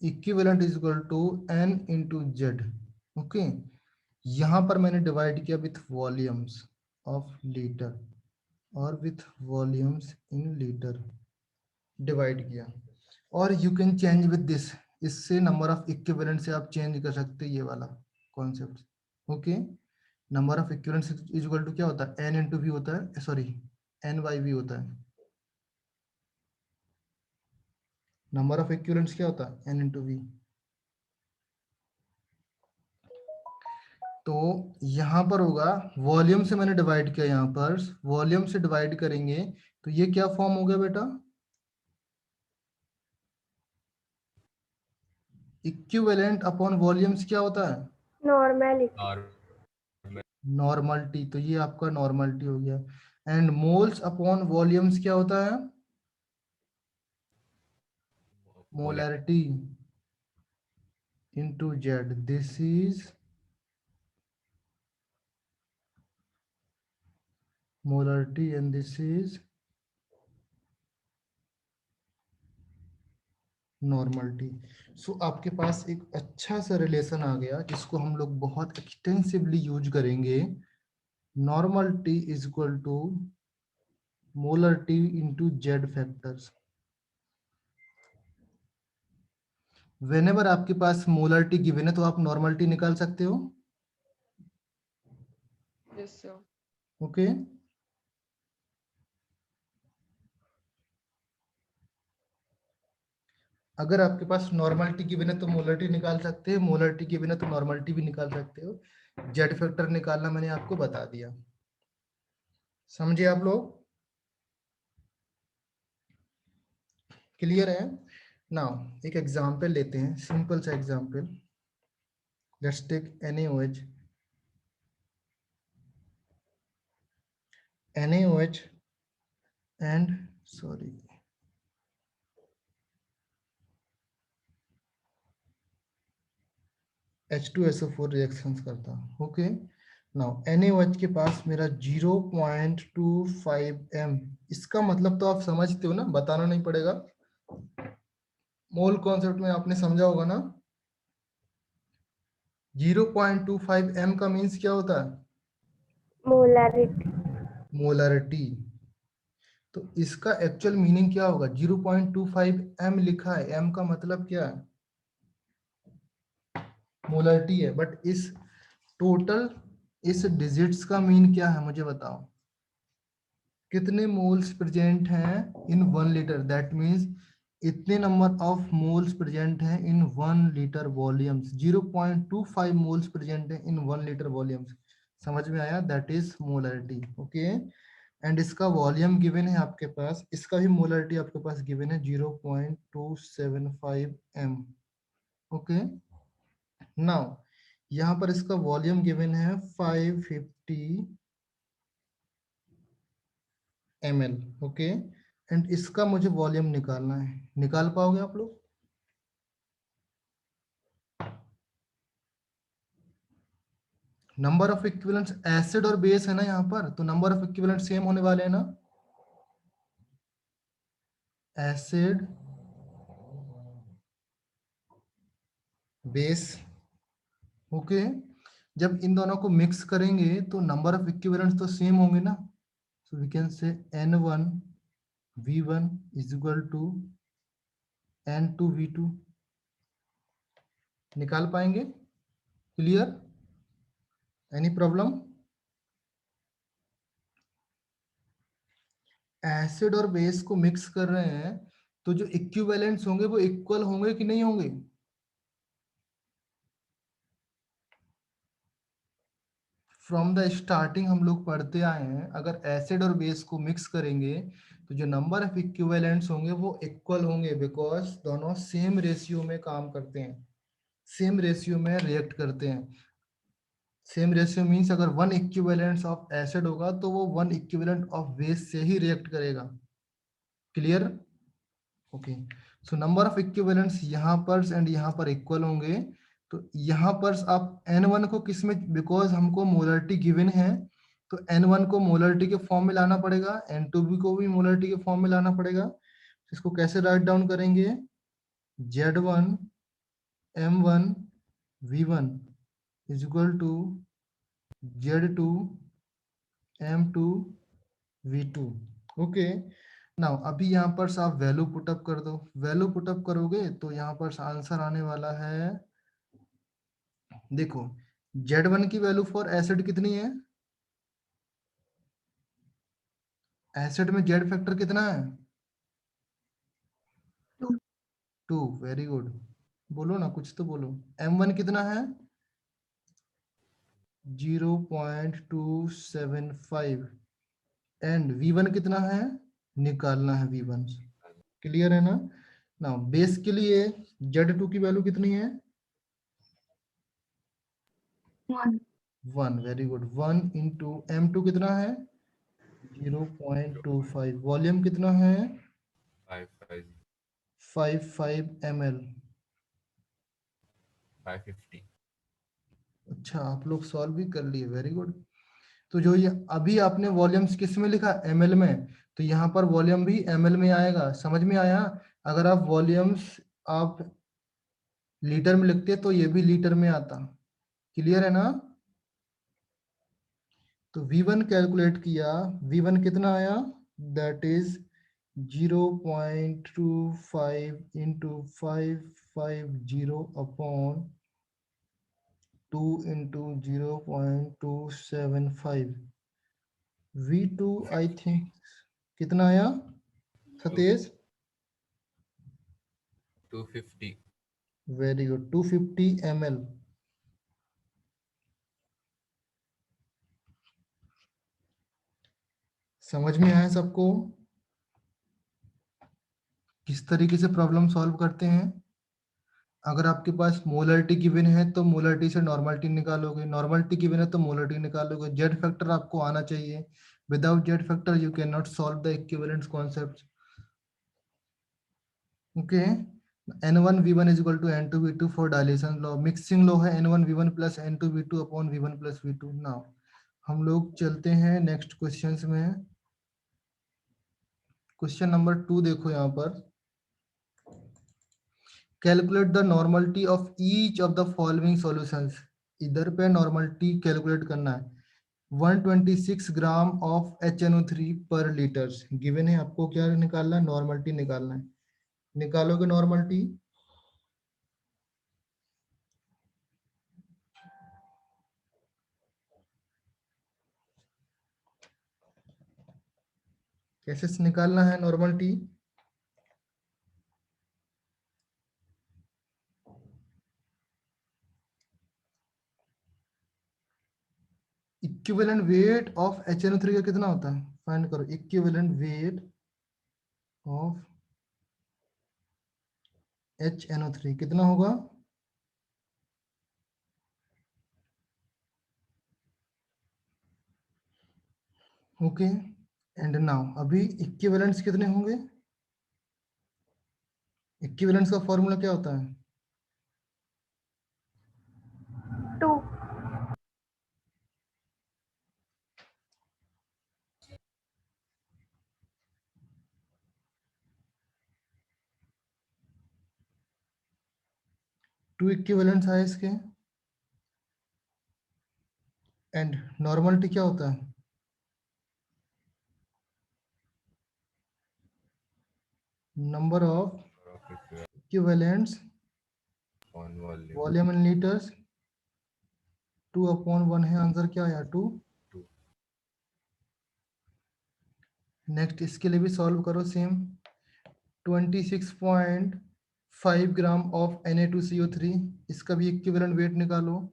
equivalent is equal to n into Z. Okay, यहां पर मैंने डिवाइड किया विथ वॉल्यूम्स ऑफ लीटर और with volumes in litre divide किया। और you can change with this, इससे नंबर ऑफ इक्विवेलेंट से आप चेंज कर सकते हैं ये वाला concept. Okay, number of equivalents is equal to क्या होता है, n इंटू वी होता है, सॉरी n बाई वी होता है। नंबर ऑफ इक्विवेलेंट्स क्या होता है, n इंटू वी। तो यहाँ पर होगा वॉल्यूम से मैंने डिवाइड किया, यहाँ पर वॉल्यूम से डिवाइड करेंगे तो ये क्या फॉर्म हो गया बेटा, इक्विवेलेंट अपॉन वॉल्यूम्स क्या होता है, Normality. Normal. नॉर्मलिटी। तो ये आपका नॉर्मलिटी हो गया। एंड मोल्स अपॉन वॉल्यूम्स क्या होता है, molarity into Z. This is molarity and this is normality. So आपके पास एक अच्छा सा रिलेशन आ गया जिसको हम लोग बहुत एक्सटेंसिवली यूज करेंगे। Normality is equal to molarity into Z factors. Whenever आपके पास मोलरिटी गिवन है तो आप नॉर्मलिटी निकाल सकते हो। Yes, sir. ओके, अगर आपके पास नॉर्मलिटी गिवन है तो मोलरिटी निकाल सकते हैं, मोलरिटी गिवन है तो नॉर्मलिटी भी निकाल सकते हो। जेड फैक्टर निकालना मैंने आपको बता दिया, समझे आप लोग, क्लियर है। नाउ एक एग्जांपल लेते हैं, सिंपल सा example. Let's take NaOH and sorry H2SO4 reactions करता। ओके, नाउ NaOH के पास मेरा 0.25 m, इसका मतलब तो आप समझते हो ना, बताना नहीं पड़ेगा। मोल कॉन्सेप्ट में आपने समझा होगा ना। 0.25 m का मीन्स क्या होता है, Molarity. मोलरिटी। तो इसका एक्चुअल मीनिंग क्या होगा, 0.25 m लिखा है, m का मतलब क्या है, मोलरिटी है। बट इस टोटल इस डिजिट्स का मीन क्या है मुझे बताओ, कितने मोल्स प्रेजेंट हैं इन 1 लीटर, दैट मीन्स इतने नंबर ऑफ मोल्स प्रेजेंट हैं इन 1 लीटर वॉल्यूम्स। 0.25 मोल्स प्रेजेंट हैं इन 1 लीटर वॉल्यूम्स, समझ में आया, that is molarity. Okay, and इसका वॉल्यूम गिवन है आपके पास, इसका भी मोलरिटी आपके पास गिवन है 0.275 m। ओके, नाउ यहाँ पर इसका वॉल्यूम गिवन है 550 ml। ओके, एंड इसका मुझे वॉल्यूम निकालना है, निकाल पाओगे आप लोग। नंबर ऑफ इक्विवेलेंट्स एसिड और बेस है ना यहाँ पर, तो नंबर ऑफ इक्विवेलेंट सेम होने वाले हैं ना, एसिड बेस। ओके, जब इन दोनों को मिक्स करेंगे तो नंबर ऑफ इक्विवेलेंट्स तो सेम होंगे ना। So we can say N1V1 is equal to N2V2, निकाल पाएंगे, क्लियर, एनी प्रॉब्लम। एसिड और बेस को मिक्स कर रहे हैं तो जो इक्विवेलेंट्स होंगे वो इक्वल होंगे कि नहीं होंगे, फ्रॉम द स्टार्टिंग हम लोग पढ़ते आए हैं, अगर एसिड और बेस को मिक्स करेंगे तो जो नंबर ऑफ इक्विवेलेंट्स होंगे वो इक्वल होंगे, बिकॉज दोनों सेम रेशियो में काम करते हैं, सेम रेशियो में रिएक्ट करते हैं। सेम रेशियो मीन्स अगर 1 इक्विवेलेंट ऑफ एसिड होगा तो वो 1 इक्विवेलेंट ऑफ बेस से ही रिएक्ट करेगा, clear. Okay, so number of equivalents यहाँ पर एंड यहाँ पर इक्वल होंगे। तो यहाँ पर आप N1 को किस में, बिकॉज हमको मोलरिटी गिवन है तो N1 को मोलरिटी के फॉर्म में लाना पड़ेगा, N2 को भी मोलरिटी के फॉर्म में लाना पड़ेगा। इसको कैसे राइट डाउन करेंगे, Z1 M1 V1 is equal to Z2 M2 V2। Okay, now अभी यहाँ पर आप वैल्यू पुटअप कर दो, वैल्यू पुटअप करोगे तो यहाँ पर आंसर आने वाला है, देखो Z1 की वैल्यू फॉर एसिड कितनी है, एसिड में जेड फैक्टर कितना है, 2, वेरी गुड, बोलो ना कुछ तो बोलो। M1 कितना है, 0.275 एंड V1 कितना है, निकालना है V1, क्लियर है ना। ना बेस के लिए Z2 की वैल्यू कितनी है, 1, वेरी गुड, 1 इंटू M2 कितना है, 0.25, वॉल्यूम कितना है, 550 55 ml। 550 अच्छा आप लोग सॉल्व भी कर लिए, वेरी गुड। तो जो ये अभी आपने वॉल्यूम्स किस में लिखा, ml में, तो यहाँ पर वॉल्यूम भी ml में आएगा, समझ में आया। अगर आप वॉल्यूम्स आप लीटर में लिखते तो ये भी लीटर में आता, क्लियर है ना। तो V1 कैलकुलेट किया, V1 कितना आया, that is 0.25 into 550 upon 2 into 0.275, V2 I think कितना आया सतेज, 250 वेरी गुड, 250 ml। समझ में आया सबको किस तरीके से प्रॉब्लम सॉल्व करते हैं। अगर आपके पास मोलरिटी गिवन है तो मोलरिटी से नॉर्मलिटी निकालोगे, नॉर्मलिटी गिवन है तो मोलरिटी निकालोगे, जेड फैक्टर आपको आना चाहिए, without Z factor you can not solve the equivalence concept. Okay, N1V1 is equal to N2V2 for dilation law, mixing law है N1V1 plus N2V2 upon V1 plus V2। Now हम लोग चलते हैं next questions में। Question number 2 देखो यहाँ पर, calculate the normality of each of the following solutions, इधर पे नॉर्मलिटी कैलकुलेट करना है। 126 ग्राम ऑफ HNO3 पर लीटर गिवन है, आपको क्या निकालना है, नॉर्मलिटी निकालना है, निकालोगे नॉर्मलिटी। कैसे से निकालना है normality, equivalent weight of HNO3 का कितना होता है, फाइंड करो इक्विवेलेंट वेट ऑफ HNO3 कितना होगा, ओके। एंड नाउ अभी इक्विवेलेंट्स कितने होंगे, इक्विवेलेंट्स का फॉर्मूला क्या होता है, 2. 2 इक्विवेलेंट्स आए इसके। एंड नॉर्मलिटी क्या होता है, number of equivalents on volume volume in litres, 2/1 है, आंसर क्या आया 2। 2 नेक्स्ट इसके लिए भी सॉल्व करो सेम, 26.5 ग्राम ऑफ Na2CO3, इसका भी इक्विवेलेंट वेट निकालो,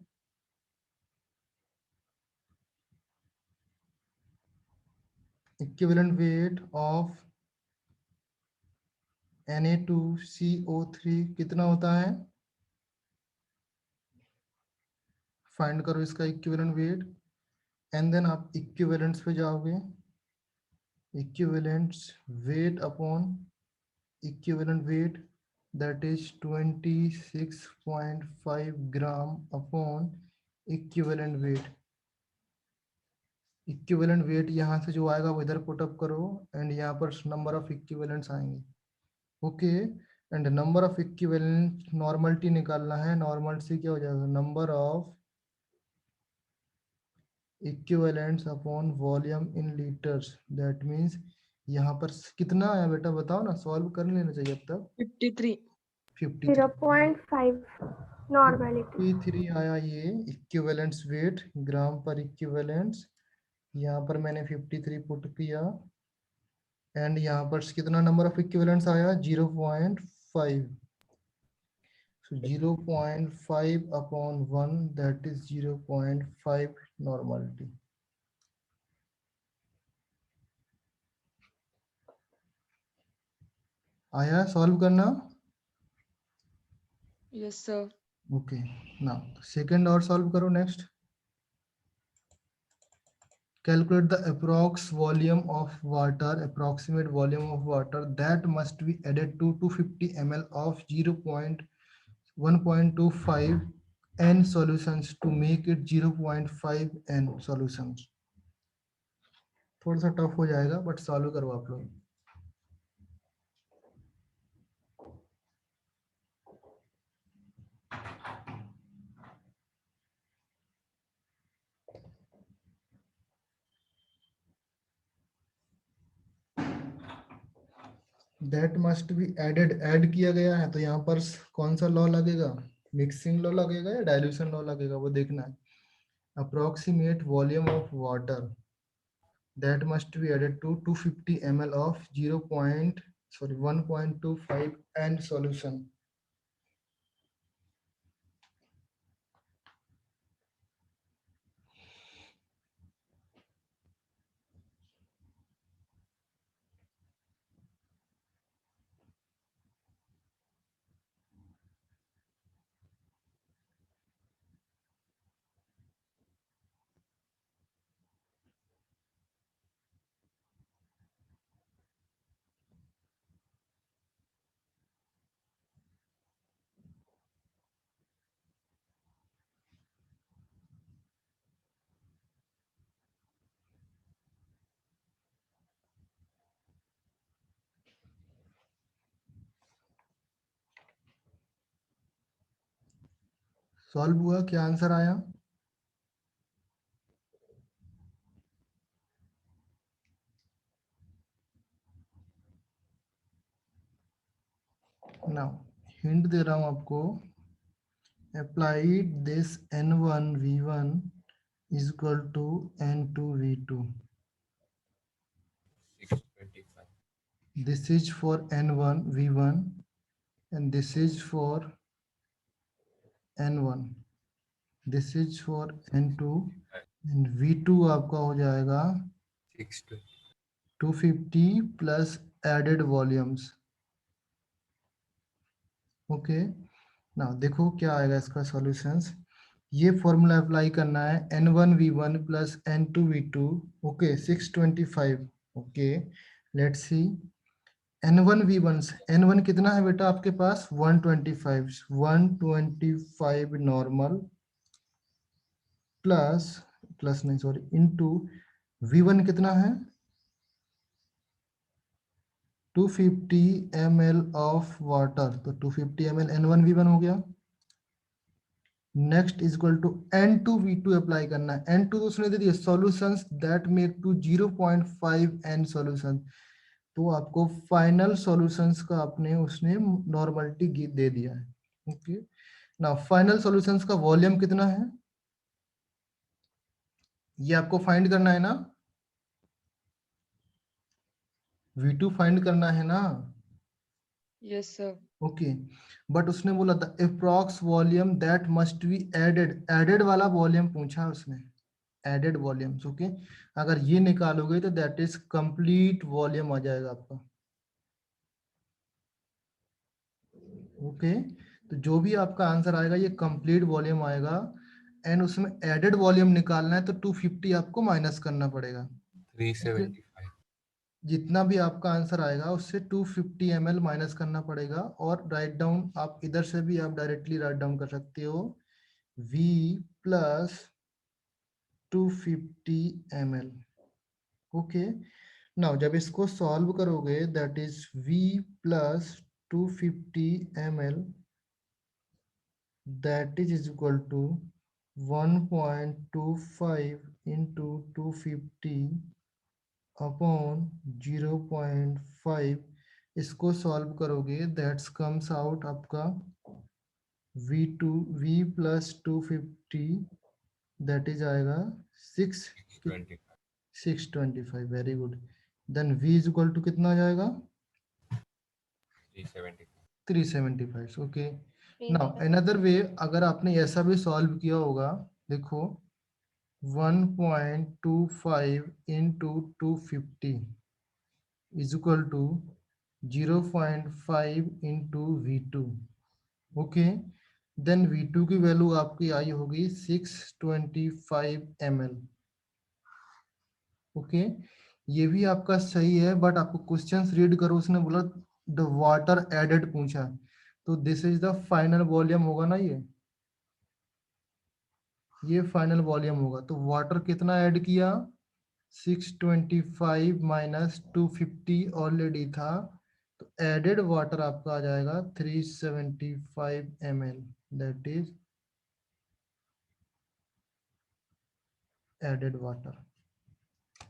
इक्विवेलेंट वेट ऑफ Na2CO3 कितना होता है, फाइंड करो इसका इक्विवेलेंट वेट। एंड देन आप इक्विवेलेंट्स पे जाओगे, equivalents wait upon equivalent wait, that is 26.5 gram upon equivalent wait. Equivalent weight यहाँ से जो आएगा वो इधर पुटअप करो एंड यहाँ पर नंबर ऑफ इक्विवेलेंट्स आएंगे, okay. And number of equivalent normality निकालना है, नॉर्मलिटी क्या हो जाएगा, number of equivalents upon volume in litres, that means यहाँ पर कितना आया बेटा बताओ ना, सॉल्व कर लेना चाहिए अब तक। 53. 53 0.5 normality. 53 आया ये इक्विवेलेंट्स वेट ग्राम पर इक्विवेलेंट्स। यहाँ पर मैंने 53 पुट किया एंड यहाँ पर कितना नंबर ऑफ इक्विवेलेंट्स आया 0.5। So 0.5 upon 1 that is 0.5 normality. आया सॉल्व करना। Yes, sir. Okay now second और सॉल्व करो next. Calculate the approx volume of water, approximate volume of water that must be added to 250 ml of 0.1.25 n solutions to make it 0.5 n solutions. थोड़ा सा tough हो जाएगा but solve करो आप लोग। That must be added, add किया गया है तो यहाँ पर कौन सा लॉ लगेगा, मिक्सिंग लॉ लगेगा या डाइल्यूशन लॉ लगेगा वो देखना है। Approximate volume of water that must be added to 250 ml of 1.25 n solution. Solve हुआ, क्या आंसर आया? नाउ हिंट दे रहा हूं आपको। applied this n1 v1 is equal to n2 v2. 625. This is for n1 v1 and this is for n1, this is for n2 and v2 आपका हो जाएगा 620. 250 plus added volumes. Okay now देखो क्या आएगा इसका सॉल्यूशंस। ये formula apply करना है n1 v1 plus n2 v2। Okay 625। Okay let's see n1 v1 n1 कितना है बेटा आपके पास 125 125 नॉर्मल प्लस प्लस नहीं सॉरी इनटू v1 कितना है 250 ml ऑफ वाटर, तो 250 ml n1 v1 हो गया। Next is equal to n2 v2 apply करना है। n2 तो उसने दे दिया solutions that make to 0.5 n solution, तो आपको फाइनल सॉल्यूशंस का आपने उसने नॉर्मलिटी दे दिया है। ओके ना फाइनल सॉल्यूशंस का वॉल्यूम कितना है ये आपको फाइंड करना है ना, v2 फाइंड करना है ना। Yes, sir. ओके बट उसने बोला था approx volume that must be added, added वाला वॉल्यूम पूछा उसने, एडेड वॉल्यूम्स। ओके अगर ये निकालोगे तो दैट इज कंप्लीट वॉल्यूम आ जाएगा आपका। ओके तो जो भी आपका आंसर आएगा ये कंप्लीट वॉल्यूम आएगा एंड उसमें एडेड वॉल्यूम निकालना है तो 250 आपको माइनस करना पड़ेगा। 375. जितना भी आपका आंसर आएगा उससे 250 ml माइनस करना पड़ेगा। और राइट डाउन आप इधर से भी आप डायरेक्टली राइट डाउन कर सकते हो v plus 250 ml। Okay now जब इसको सॉल्व करोगे that is v plus 250 ml that is equal to 1.25 into 250 upon 0.5, इसको सॉल्व करोगे दैट्स कम्स आउट आपका v प्लस 250, दैट इज आएगा 625. 625, very good. Then v is equal to कितना आ जाएगा 375. 375, okay. Three now zero. Another way, अगर आपने ऐसा भी सॉल्व किया होगा, देखो 1.25 into 250 is equal to 0.5 into v2, okay. Then v2 की वैल्यू आपकी आई होगी 625 ml, ओके। ये भी आपका सही है, बट आपको क्वेश्चंस रीड करो, उसने बोला द वाटर एडेड पूछा, तो this is the final volume होगा ना, ये फाइनल वॉल्यूम होगा। तो वाटर कितना ऐड किया, 625 माइनस 250 ऑलरेडी था, तो एडेड वाटर आपका आ जाएगा 375 ml, that is added water.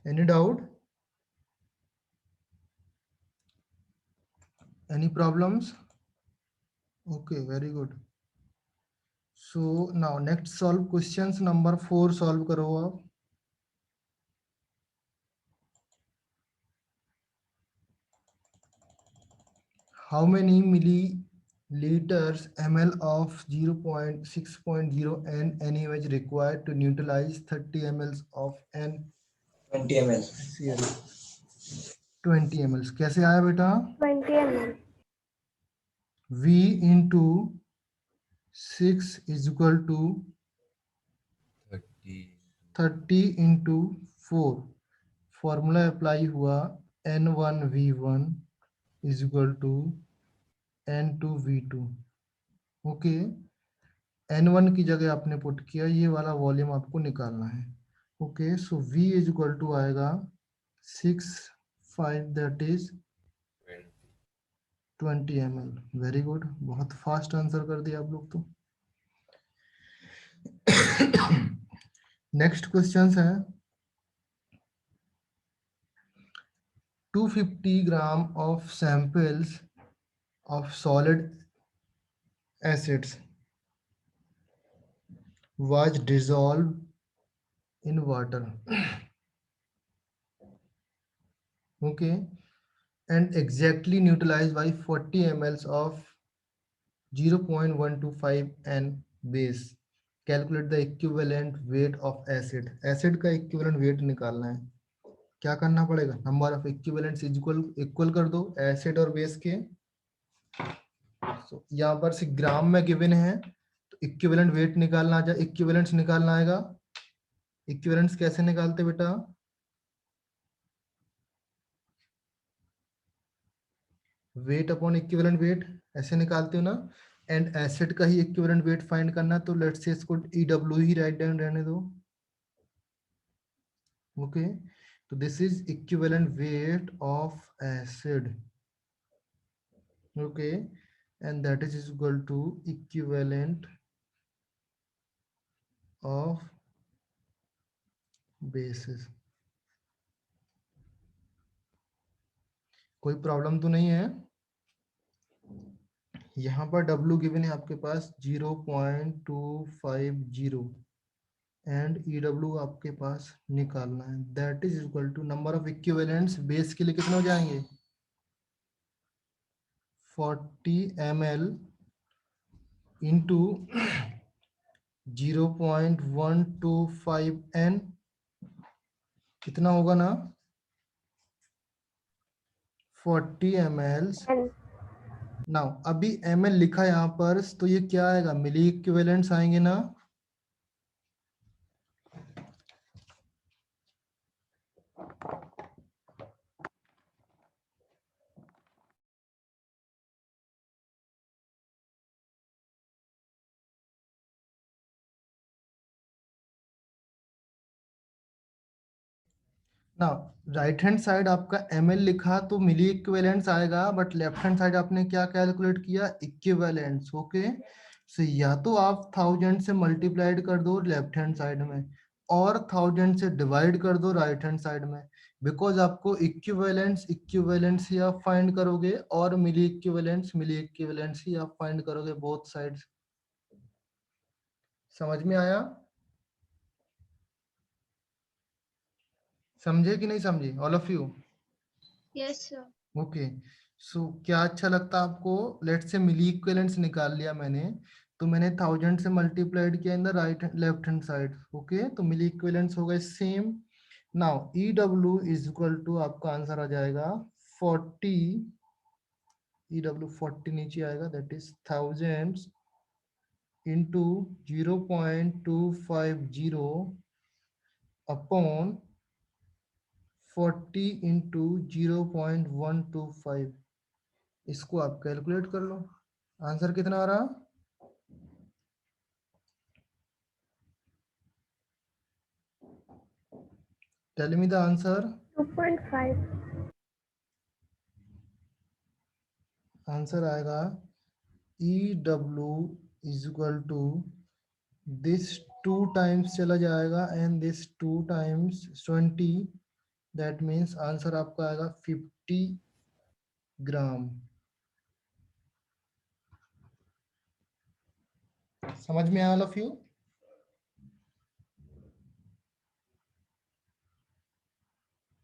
Any doubt, any problems? Okay, very good. So now next solve questions number 4 सॉल्व करो आप। How many milliliters ml of 0.6.0 NaOH required to neutralize 30 ml of 20 ml. NaCl? 20 ml कैसे आया बेटा? 20 ml. V into 6 is equal to 30. 30 into 4, formula apply हुआ N1V1 is equal to N2V2, okay. N1 की जगह आपने पुट किया, ये वाला वॉल्यूम आपको निकालना है, okay. So V is equal to आएगा 6.5, that is 20 ml, very good, बहुत फास्ट आंसर कर दिया आप लोग तो। नेक्स्ट क्वेश्चन है 250 gram of samples of solid acids was dissolved in water, okay, and exactly neutralized by 40 ml of 0.125 N base. Calculate the equivalent weight of acid. Acid का equivalent weight निकालना है, क्या करना पड़ेगा, नंबर ऑफ इक्विवेलेंट्स इक्वल कर दो acid और base के। so, यहाँ पर से ग्राम में गिवन है, तो इक्विवेलेंट वेट निकालना, इक्विवेलेंट्स निकालना आएगा। इक्विवेलेंट्स कैसे निकालते बेटा, वेट अपॉन इक्विवेलेंट वेट, ऐसे निकालते हो ना। एंड एसिड का ही इक्विवेलेंट वेट फाइंड करना, तो लेट्स से इसको EW ही राइट डाउन रहने दो, ओके। तो this is equivalent weight of acid, okay, and that is equal to equivalent of bases। कोई प्रॉब्लम तो नहीं है? यहाँ पर W गिवन है आपके पास 0.250 एंड EW आपके पास निकालना है, that is equal to number of equivalents base के लिए कितने हो जाएंगे, 40 ml इंटू 0.125 N, कितना होगा ना, 40 ml। N. नाउ अभी ml लिखा यहाँ पर, तो ये क्या आएगा, मिली इक्विवेलेंट्स आएंगे ना। ना राइट हैंड साइड आपका ml लिखा तो मिली इक्विवेलेंट्स आएगा, बट लेफ्ट हैंड साइड आपने क्या कैलकुलेट किया, इक्विवेलेंट्स, ओके। सो या तो आप 1000 से मल्टीप्लाइड कर दो लेफ्ट हैंड साइड में, और 1000 से डिवाइड कर दो राइट हैंड साइड में, बिकॉज आपको इक्विवेलेंस ही आप फाइंड करोगे और मिली इक्विवेलेंस ही आप फाइंड करोगे बोथ साइड्स। समझ में आया? समझे कि नहीं समझे all of you? Yes sir. Okay, so क्या अच्छा लगता है आपको? लेट से मिली इक्विवेलेंस निकाल लिया मैंने, तो मैंने 1000 से मल्टीप्लाइड किया in the right left hand side. Okay, तो मिली इक्विवेलेंस हो गए same. Now EW is equal to आपका आंसर आ जाएगा 40, EW 40 नीचे आएगा, that is 1000 into 0.250 upon 40 into 0.125। इसको आप कैलकुलेट कर लो, आंसर कितना आ रहा? Tell me the answer. 2.5। Answer आएगा EW is equal to this 2 times चला जाएगा and this 2 times 20, that means answer आपका आएगा 50 ग्राम। समझ में आया ऑल ऑफ यू?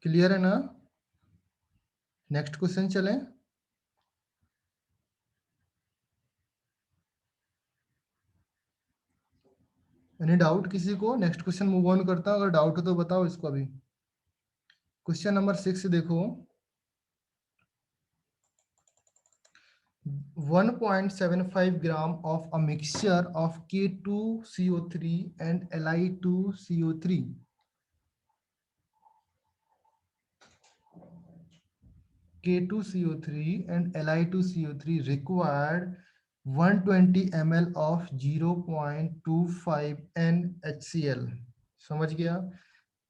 क्लियर है ना? नेक्स्ट क्वेश्चन चलें। एनी डाउट किसी को? नेक्स्ट क्वेश्चन मूव ऑन करता हूं, अगर डाउट हो तो बताओ इसको अभी। क्वेश्चन नंबर 6 देखो, 1.75 gram of a mixture of K2CO3 and Li2CO3 K2CO3 and Li2CO3 required 120 ml of 0.25 NaCl। समझ गया?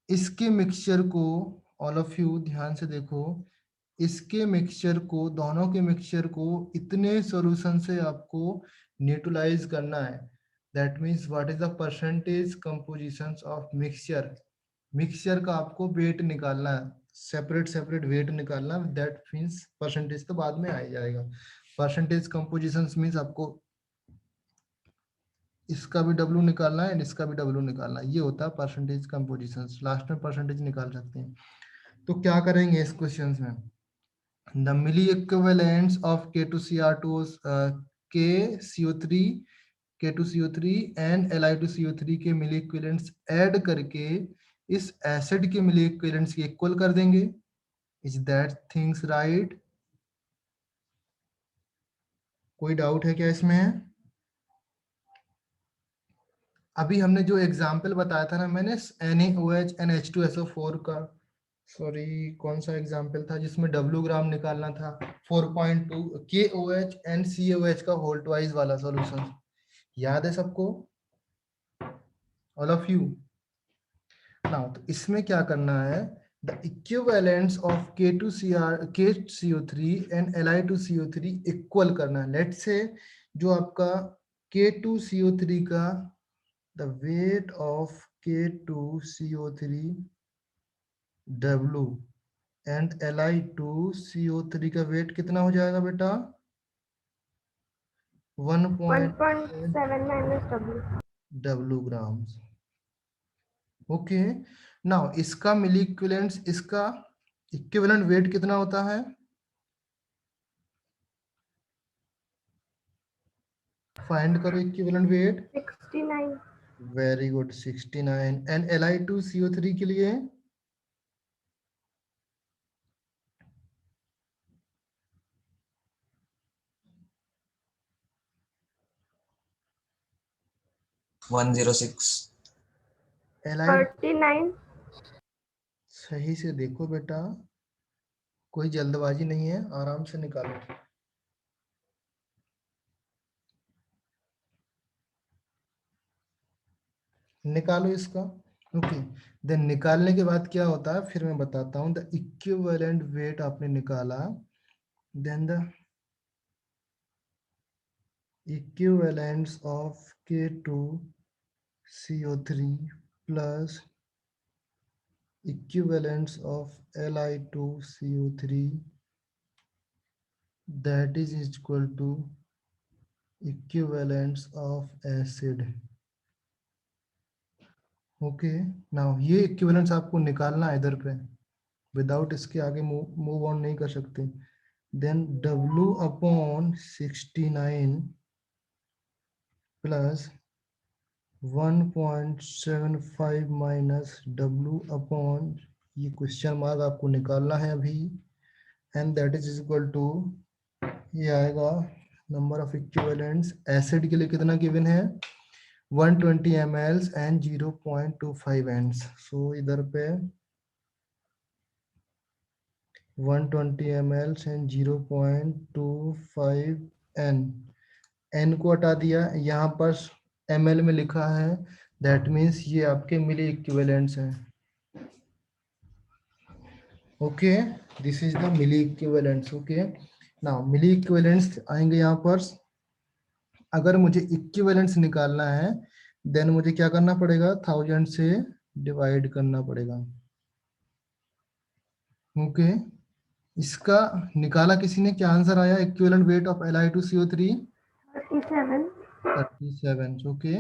इसके मिक्सचर को ऑल ऑफ यू ध्यान से देखो, इसके मिक्सचर को, दोनों के मिक्सचर को इतने सॉल्यूशन से आपको न्यूट्रलाइज करना है। That means what is the percentage composition of mixture. Mixture का आपको वेट निकालना है, सेपरेट सेपरेट वेट निकालना है। दैट मीन्स परसेंटेज तो बाद में आ ही जाएगा। परसेंटेज कंपोजिशन मीन्स आपको इसका भी W निकालना है, इसका भी W निकालना है। ये होता है परसेंटेज कंपोजिशन। लास्ट में परसेंटेज निकाल सकते हैं। तो क्या करेंगे इस क्वेश्चन में? The milli equivalents of K2Cr2, KCO3, K2CO3 and Li2CO3 के मिली इक्विवेलेंट्स ऐड करके इस एसिड के मिली इक्विवेलेंट्स के इक्वल कर देंगे। Is that things right? कोई डाउट है क्या इसमें? अभी हमने जो एग्जाम्पल बताया था ना मैंने, NaOH NH2SO4 का, सॉरी कौन सा एग्जाम्पल था जिसमें W ग्राम निकालना था, 4.2 KOH एंड COH का होल ट्वाइस वाला सॉल्यूशन, याद है सबको ऑल ऑफ यू? नाउ तो इसमें क्या करना है, the equivalents of KCO3 and Li2CO3 equal करना है। लेट्स से जो आपका K2CO3 का the weight of K2CO3 W and Li2CO3 का वेट कितना हो जाएगा बेटा? 1.7 minus W। W grams. Okay, now इसका मिली इक्विवेलेंट्स, इसका इक्विवेलेंट वेट कितना होता है? फाइंड करो equivalent weight. 69। Very good, 69। And Li2CO3 के लिए? (106) Li 39। सही से देखो बेटा, कोई जल्दबाजी नहीं है, आराम से निकालो। निकालो इसका। ओके, देन निकालने के बाद क्या होता है फिर मैं बताता हूँ। द इक्विवेलेंट वेट आपने निकाला, then the equivalents of K2CO3 plus equivalence of Li2CO3 that is equal to equivalence of acid. Okay now ये इक्विवेलेंस आपको निकालना है इधर पे, विदाउट इसके आगे मूव ऑन नहीं कर सकते. Then W upon 69 plus 1.75 minus W upon ये क्वेश्चन मार्क आपको निकालना है अभी, and that is equal to ये आएगा नंबर ऑफ इक्विवेलेंट्स. एसिड के लिए कितना गिवन है 120 ml एंड 0.25 एंड्स. सो इधर पे 120 ml एंड 0.25 n को हटा दिया, यहाँ पर ml में लिखा है, दैट मीन्स ये आपके मिली इक्विवेलेंट्स हैं. Okay this is the milli equivalents. Okay now milli equivalents आएंगे यहाँ पर. अगर मुझे इक्विवेलेंट्स निकालना है देन मुझे क्या करना पड़ेगा, 1000 से डिवाइड करना पड़ेगा. ओके इसका निकाला किसी ने, क्या आंसर आया equivalent weight of Li2CO3 37. 37. Okay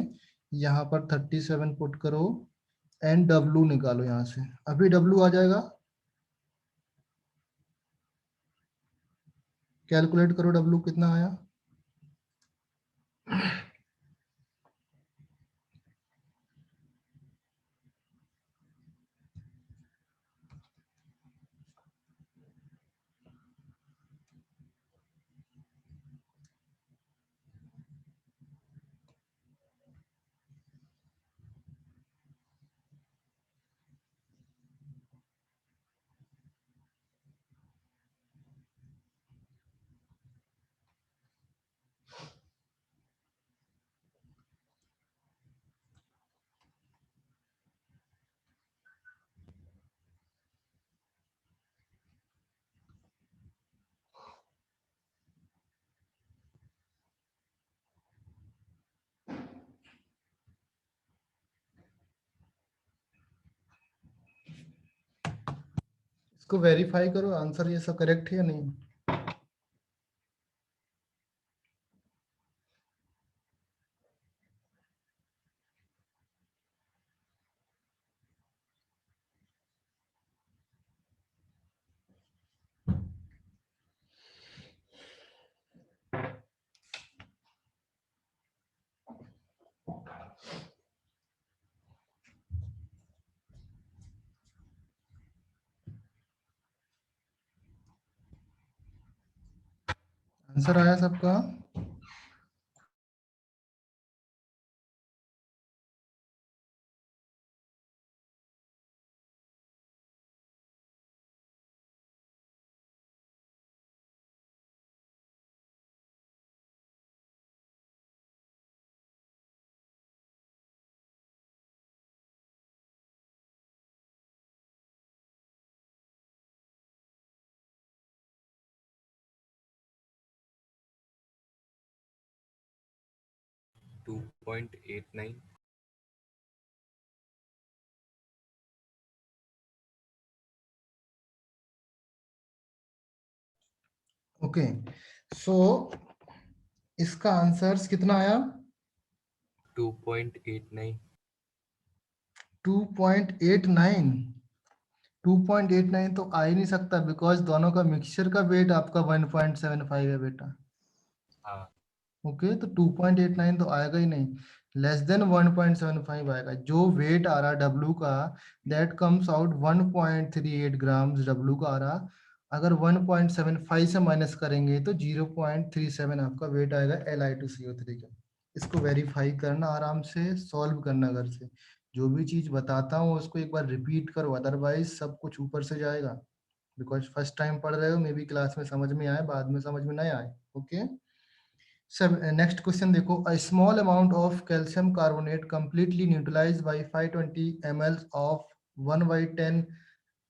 यहाँ पर 37 पुट करो एंड W निकालो यहाँ से. अभी W आ जाएगा, कैलकुलेट करो W कितना आया. इसको वेरीफाई करो आंसर ये सब करेक्ट है या नहीं. आंसर आया सबका. Two 2.89. ओके सो इसका आंसर कितना आया 2.89. 2.89. 2.89 तो आ ही नहीं सकता बिकॉज दोनों का मिक्सचर का वेट आपका 1.75 है बेटा. हाँ. ओके तो 2.89 तो आएगा ही नहीं, लेस देन 1.75 आएगा. जो वेट आ रहा W का that comes out 1.38 grams W का आ रहा. अगर 1.75 से माइनस करेंगे तो 0.37 आपका वेट आएगा Li2CO3 का. इसको वेरीफाई करना, आराम से सॉल्व करना घर से. जो भी चीज बताता हूँ उसको एक बार रिपीट करो, अदरवाइज सब कुछ ऊपर से जाएगा. बिकॉज फर्स्ट टाइम पढ़ रहे हो, मे बी क्लास में समझ में आए, बाद में समझ में नहीं आए. ओके सब नेक्स्ट क्वेश्चन देखो. A small amount of calcium carbonate completely neutralised by 520 ml of 1/10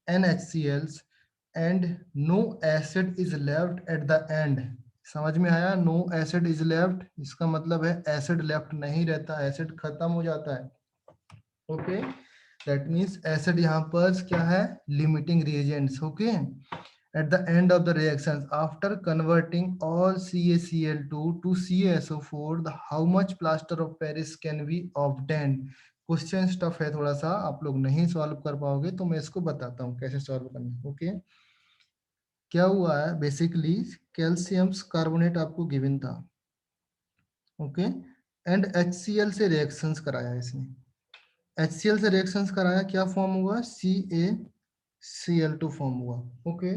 NaCl and no acid is left at the end. समझ में आया, नो एसिड इज लेफ्ट, इसका मतलब है एसिड लेफ्ट नहीं रहता, एसिड खत्म हो जाता है. ओके दैट मीन्स एसिड यहाँ पर क्या है, limiting reagents. Okay, at the end of the reactions after converting all CaCl2 to CaSO4 the how much plaster of Paris can be obtained. Question stuff है थोड़ा सा, आप लोग नहीं सॉल्व कर पाओगे तो मैं इसको बताता हूँ कैसे सॉल्व करना. ओके, क्या हुआ है बेसिकली, कैल्शियम कार्बोनेट आपको गिवन था. ओके, एंड HCl से रिएक्शंस कराया इसने. HCl से रिएक्शंस कराया, क्या फॉर्म हुआ, CaCl2 फॉर्म हुआ. ओके,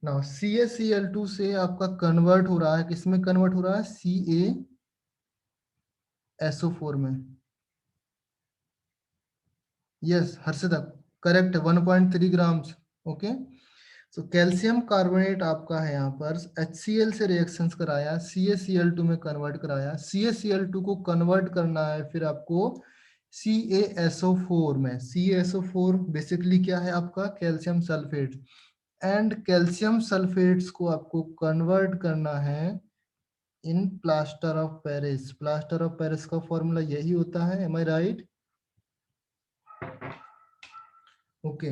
नाउ CaCl2 से आपका कन्वर्ट हो रहा है, किसमें कन्वर्ट हो रहा है, CaSO4 में. Yes Harshada, correct, 1.3 grams. Okay, so calcium carbonate आपका है यहाँ पर, HCl से रिएक्शंस कराया, CaCl2 में कन्वर्ट कराया, CaCl2 को कन्वर्ट करना है फिर आपको CaSO4 में. CaSO4 बेसिकली क्या है आपका, calcium sulphate, and calcium sulphates को आपको कन्वर्ट करना है in plaster of Paris. Plaster of Paris का फॉर्मूला यही होता है, am I right? Okay,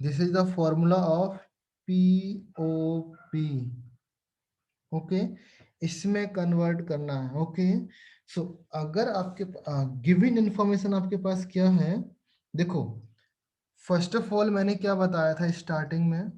this is the formula of POP. Okay, इसमें कन्वर्ट करना है. ओके, सो अगर आपके गिवन इंफॉर्मेशन आपके पास क्या है, देखो फर्स्ट ऑफ ऑल मैंने क्या बताया था स्टार्टिंग में,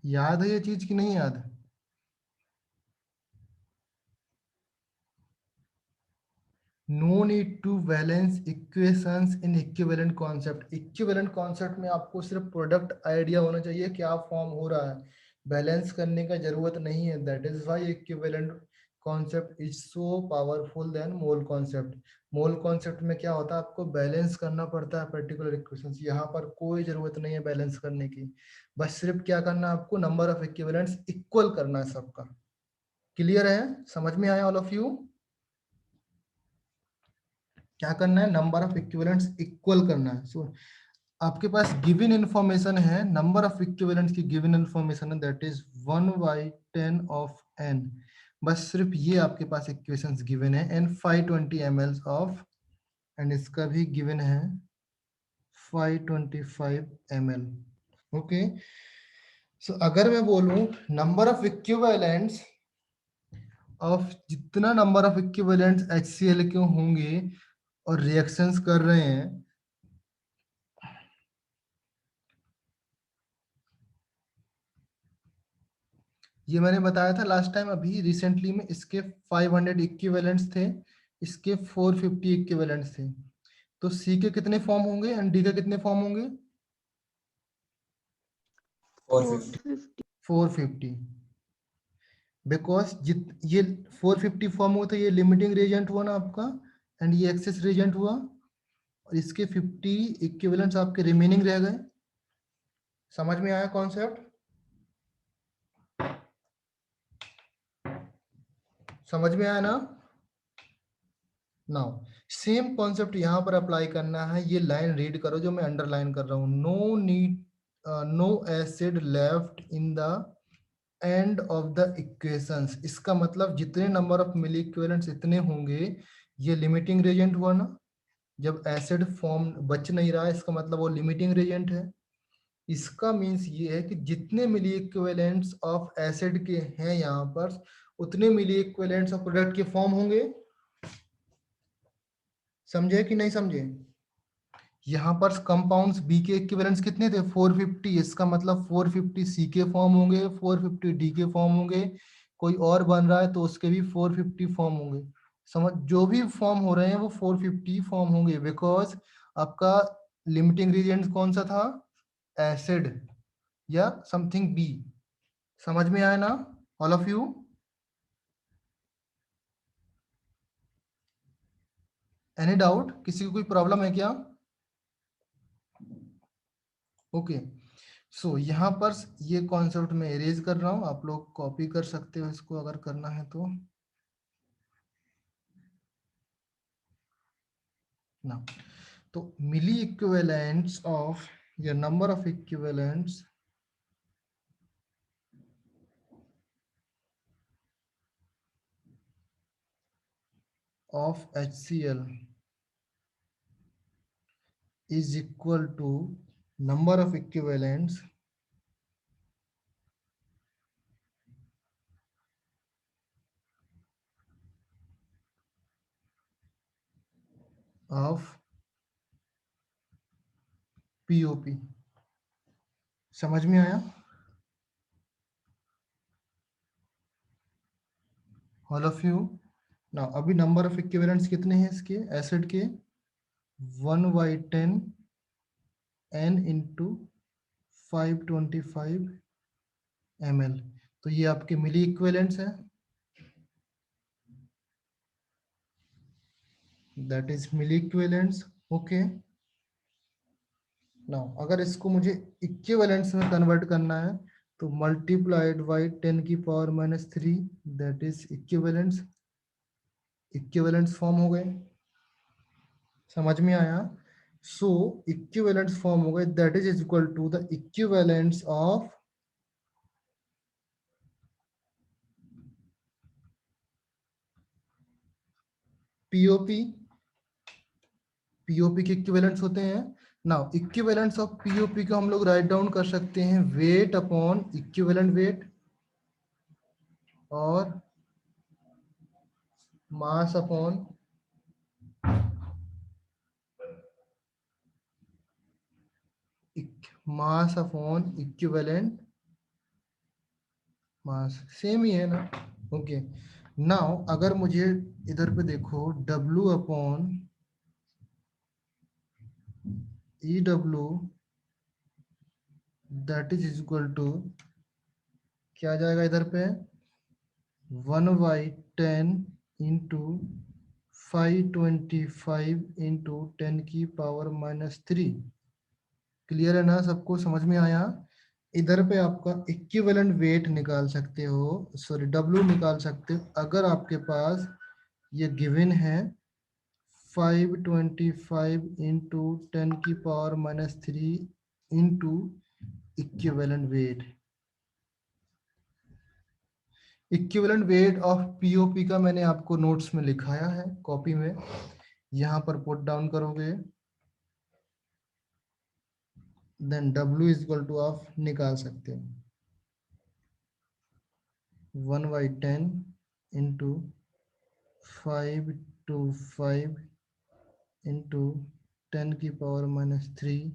याद है ये चीज कि नहीं याद? No need to balance equations in equivalent concept. Equivalent concept में आपको सिर्फ प्रोडक्ट आइडिया होना चाहिए क्या फॉर्म हो रहा है, बैलेंस करने का जरूरत नहीं है. That is why equivalent concept is so powerful than mole concept. Mole concept में क्या होता है, आपको बैलेंस करना पड़ता है पर्टिकुलर इक्वेशंस. यहाँ पर कोई जरूरत नहीं है बैलेंस करने की, बस सिर्फ क्या करना है आपको, नंबर ऑफ इक्विवेलेंट्स इक्वल करना है सबका. क्लियर है, समझ में आया ऑल ऑफ यू? क्या करना है, नंबर ऑफ इक्विवेलेंट्स इक्वल करना है. सो आपके पास गिवन इंफॉर्मेशन है, नंबर ऑफ इक्विवेलेंट्स की गिवन इंफॉर्मेशन है, दैट इज 1/10 ऑफ n. बस सिर्फ ये आपके पास इक्वेशंस गिवन है, एंड 520 ml ऑफ, एंड इसका भी गिवन है 525 ml. ओके, सो अगर मैं बोलूं नंबर ऑफ इक्विवेलेंट्स ऑफ, जितना नंबर ऑफ इक्विवेलेंट्स HCl के होंगे और रिएक्शंस कर रहे हैं, ये मैंने बताया था लास्ट टाइम. अभी रिसेंटली में इसके 500 इक्विवेलेंट्स थे, इसके 450 इक्विवेलेंट्स थे. तो C के कितने फॉर्म होंगे एंड D के कितने फॉर्म होंगे? 450. 450. बिकॉज ये 450 फॉर्म हुआ तो ये लिमिटिंग रिएजेंट हुआ ना आपका, एंड ये एक्सेस रिएजेंट हुआ, और इसके 50 इक्विवेलेंट्स आपके रिमेनिंग रह गए. समझ में आया कॉन्सेप्ट? समझ में आया ना? नाउ सेम कॉन्सेप्ट यहाँ पर अप्लाई करना है. ये लाइन रीड करो जो मैं अंडरलाइन कर रहा हूँ, no need, no acid left in the end of the equations. इसका मतलब जितने नंबर ऑफ मिली इक्विवेलेंट्स इतने होंगे, ये लिमिटिंग रिएजेंट हुआ ना. जब एसिड फॉर्म बच नहीं रहा है, इसका मतलब वो लिमिटिंग रिएजेंट है. इसका मीन्स ये है कि जितने मिली इक्विवेलेंट्स ऑफ एसिड के हैं यहाँ पर, उतने मिली इक्विवेलेंट्स ऑफ प्रोडक्ट के फॉर्म होंगे. समझे कि नहीं समझे? यहाँ पर कंपाउंड्स बी के इक्विवेलेंट्स कितने थे, 450. इसका मतलब 450 सी के फॉर्म होंगे, 450 डी के फॉर्म होंगे. कोई और बन रहा है तो उसके भी 450 फॉर्म होंगे. समझ, जो भी फॉर्म हो रहे हैं वो 450 फॉर्म होंगे, बिकॉज आपका लिमिटिंग रिएजेंट कौन सा था, एसिड या समथिंग बी. समझ में आया ना all of you? Any doubt, किसी को कोई प्रॉब्लम है क्या? ओके, सो यहाँ पर ये कॉन्सेप्ट मैं इरेज कर रहा हूँ, आप लोग कॉपी कर सकते हो इसको अगर करना है तो. ना। तो मिली इक्विवेलेंट्स ऑफ या number of equivalents of HCl is equal to number of equivalents of POP। समझ में आया? ऑल ऑफ यू ना। अभी नंबर ऑफ इक्विवेलेंट्स कितने हैं इसके एसिड के? 1/10 n इंटू 525 ml। तो ये आपके मिली इक्विवेलेंट्स है, that is milli equivalents. Okay now अगर इसको मुझे इक्विवेलेंट्स में कन्वर्ट करना है तो multiplied by 10⁻³ that is equivalents. Equivalents form हो गए, समझ में आया? सो इक्विवेलेंट्स फॉर्म हो गए, that is equal to the equivalents of POP. POP के इक्विवेलेंट्स होते हैं। नाउ इक्विवेलेंट्स ऑफ पीओपी को हम लोग राइट डाउन कर सकते हैं वेट अपॉन इक्विवेलेंट वेट और mass upon mass upon equivalent mass, same ही है ना। ओके नाउ अगर मुझे इधर पे देखो W upon EW that is equal to क्या आ जाएगा इधर पे 1/10 इंटू 525 इंटू 10⁻³ क्लियर है ना? सबको समझ में आया? इधर पे आपका इक्विवेलेंट वेट निकाल सकते हो, सॉरी W निकाल सकते हो अगर आपके पास ये गिवन है 525 into 10⁻³ into equivalent weight. Equivalent weight of POP का मैंने आपको नोट्स में लिखाया है कॉपी में, यहां पर पुट डाउन करोगे then W is equal to आप निकाल सकते हो 1/10 into 525 into 10⁻³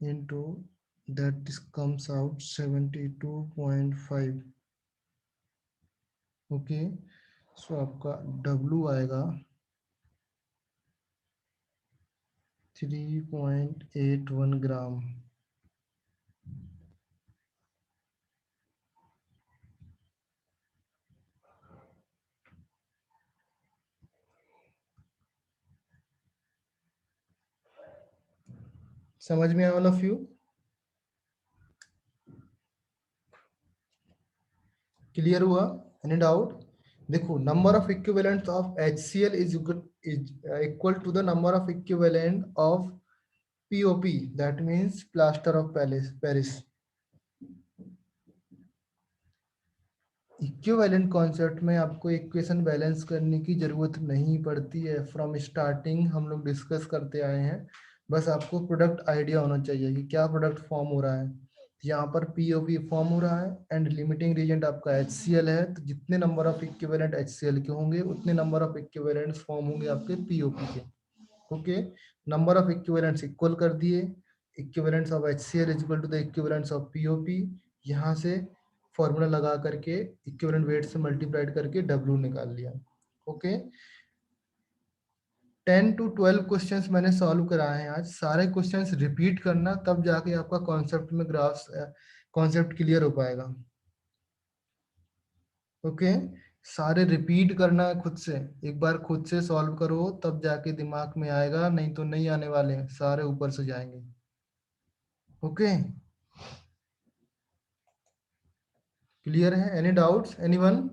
into that comes out 72.5। Okay so आपका W आएगा 3.81 ग्राम। समझ में आया ऑल ऑफ यू? क्लियर हुआ? Any doubt? देखो number of equivalent of HCl is equal to the number of equivalent of POP that means plaster of Paris. Equivalent concept में आपको equation balance करने की जरूरत नहीं पड़ती है, फ्रॉम स्टार्टिंग हम लोग डिस्कस करते आए हैं। बस आपको प्रोडक्ट आइडिया होना चाहिए कि क्या प्रोडक्ट फॉर्म हो रहा है। यहाँ पर पीओपी फॉर्म हो रहा है एंड लिमिटिंग रीजेंट आपका HCl है, तो जितने नंबर ऑफ इक्विवेलेंट HCl के होंगे उतने नंबर ऑफ इक्विवेलेंट्स फॉर्म होंगे आपके पीओपी के। Okay number of equivalents equal कर दिए, equivalents of HCl is equal to the equivalents of POP. यहाँ से फॉर्मूला लगा करके इक्विवेलेंट वेट से मल्टीप्लाइड करके W निकाल लिया। ओके 10 to 12 क्वेश्चंस मैंने सॉल्व कराए हैं आज। सारे क्वेश्चंस रिपीट करना, तब जाके आपका कॉन्सेप्ट में ग्राफ्स कॉन्सेप्ट क्लियर हो पाएगा। ओके सारे रिपीट करना है खुद से, एक बार खुद से सॉल्व करो तब जाके दिमाग में आएगा, नहीं तो नहीं आने वाले हैं, सारे ऊपर से जाएंगे। ओके क्लियर है? Any doubts anyone?